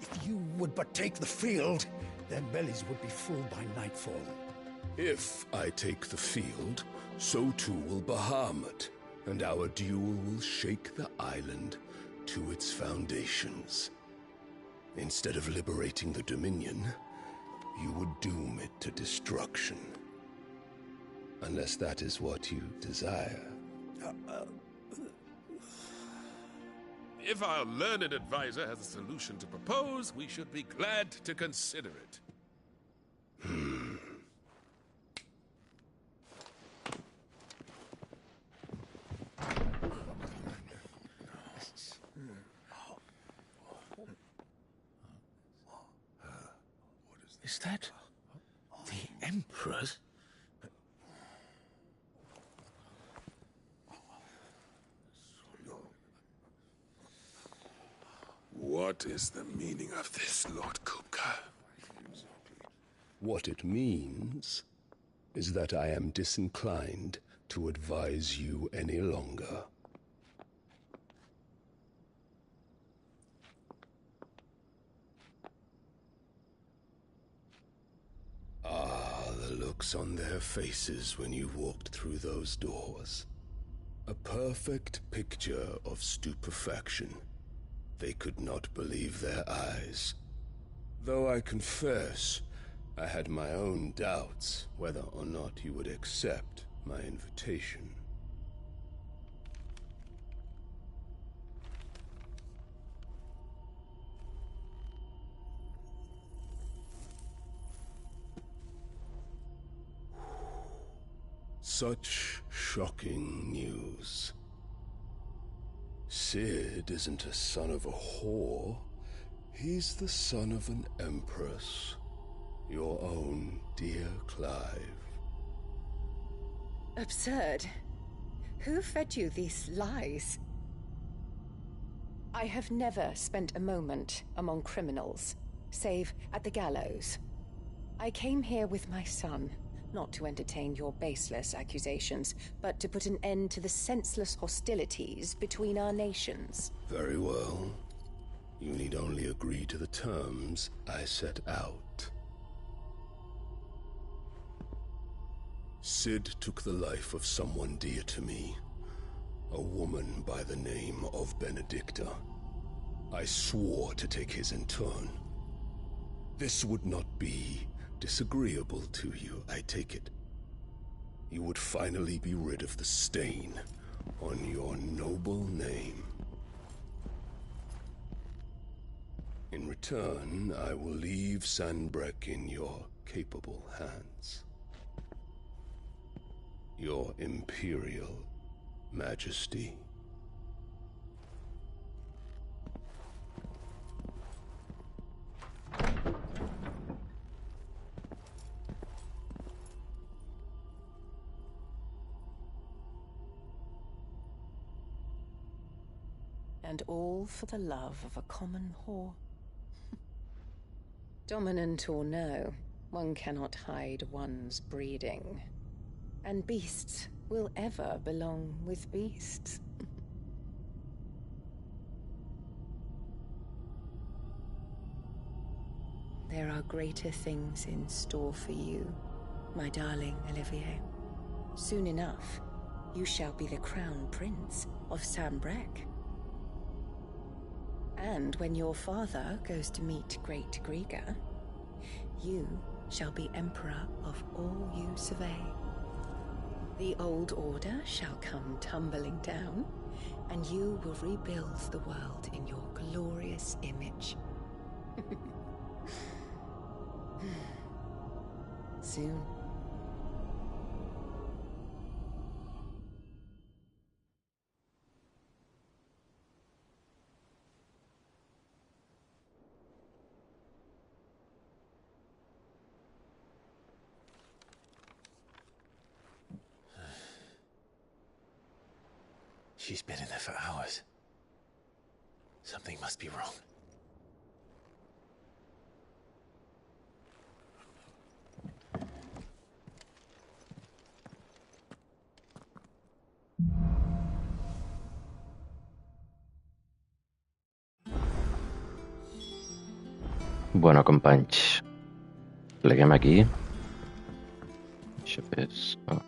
If you would but take the field, their bellies would be full by nightfall. If I take the field, so too will Bahamut, and our duel will shake the island to its foundations. Instead of liberating the Dominion, you would doom it to destruction. Unless that is what you desire. If our learned advisor has a solution to propose, we should be glad to consider it. Is that the Emperor's? What is the meaning of this, Lord Kupka? What it means is that I am disinclined to advise you any longer. Ah, the looks on their faces when you walked through those doors. A perfect picture of stupefaction. They could not believe their eyes. Though I confess, I had my own doubts whether or not you would accept my invitation. Such shocking news. Sid isn't a son of a whore. He's the son of an empress. Your own dear Clive. Absurd. Who fed you these lies? I have never spent a moment among criminals, save at the gallows. I came here with my son, not to entertain your baseless accusations, but to put an end to the senseless hostilities between our nations. Very well. You need only agree to the terms I set out. Sid took the life of someone dear to me, a woman by the name of Benedicta. I swore to take his in turn. This would not be disagreeable to you, I take it. You would finally be rid of the stain on your noble name. In return, I will leave Sanbreque in your capable hands. Your Imperial Majesty. And all for the love of a common whore. Dominant or no, one cannot hide one's breeding. And beasts will ever belong with beasts. There are greater things in store for you, my darling Olivier. Soon enough, you shall be the crown prince of Sanbreque. And when your father goes to meet Great Griga, you shall be emperor of all you survey. The old order shall come tumbling down, and you will rebuild the world in your glorious image. Soon. She's been in there for hours. Something must be wrong. Bueno, companys, pleguem aquí. Això és... Oh.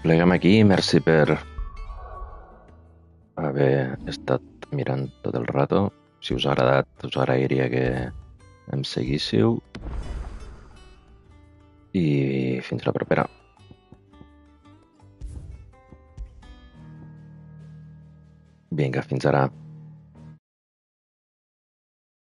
Pleguem aquí, merci per haver estat mirant tot el rato. Si us ha agradat, us agrairia que em seguíssiu. I fins la propera. Vinga, fins ara.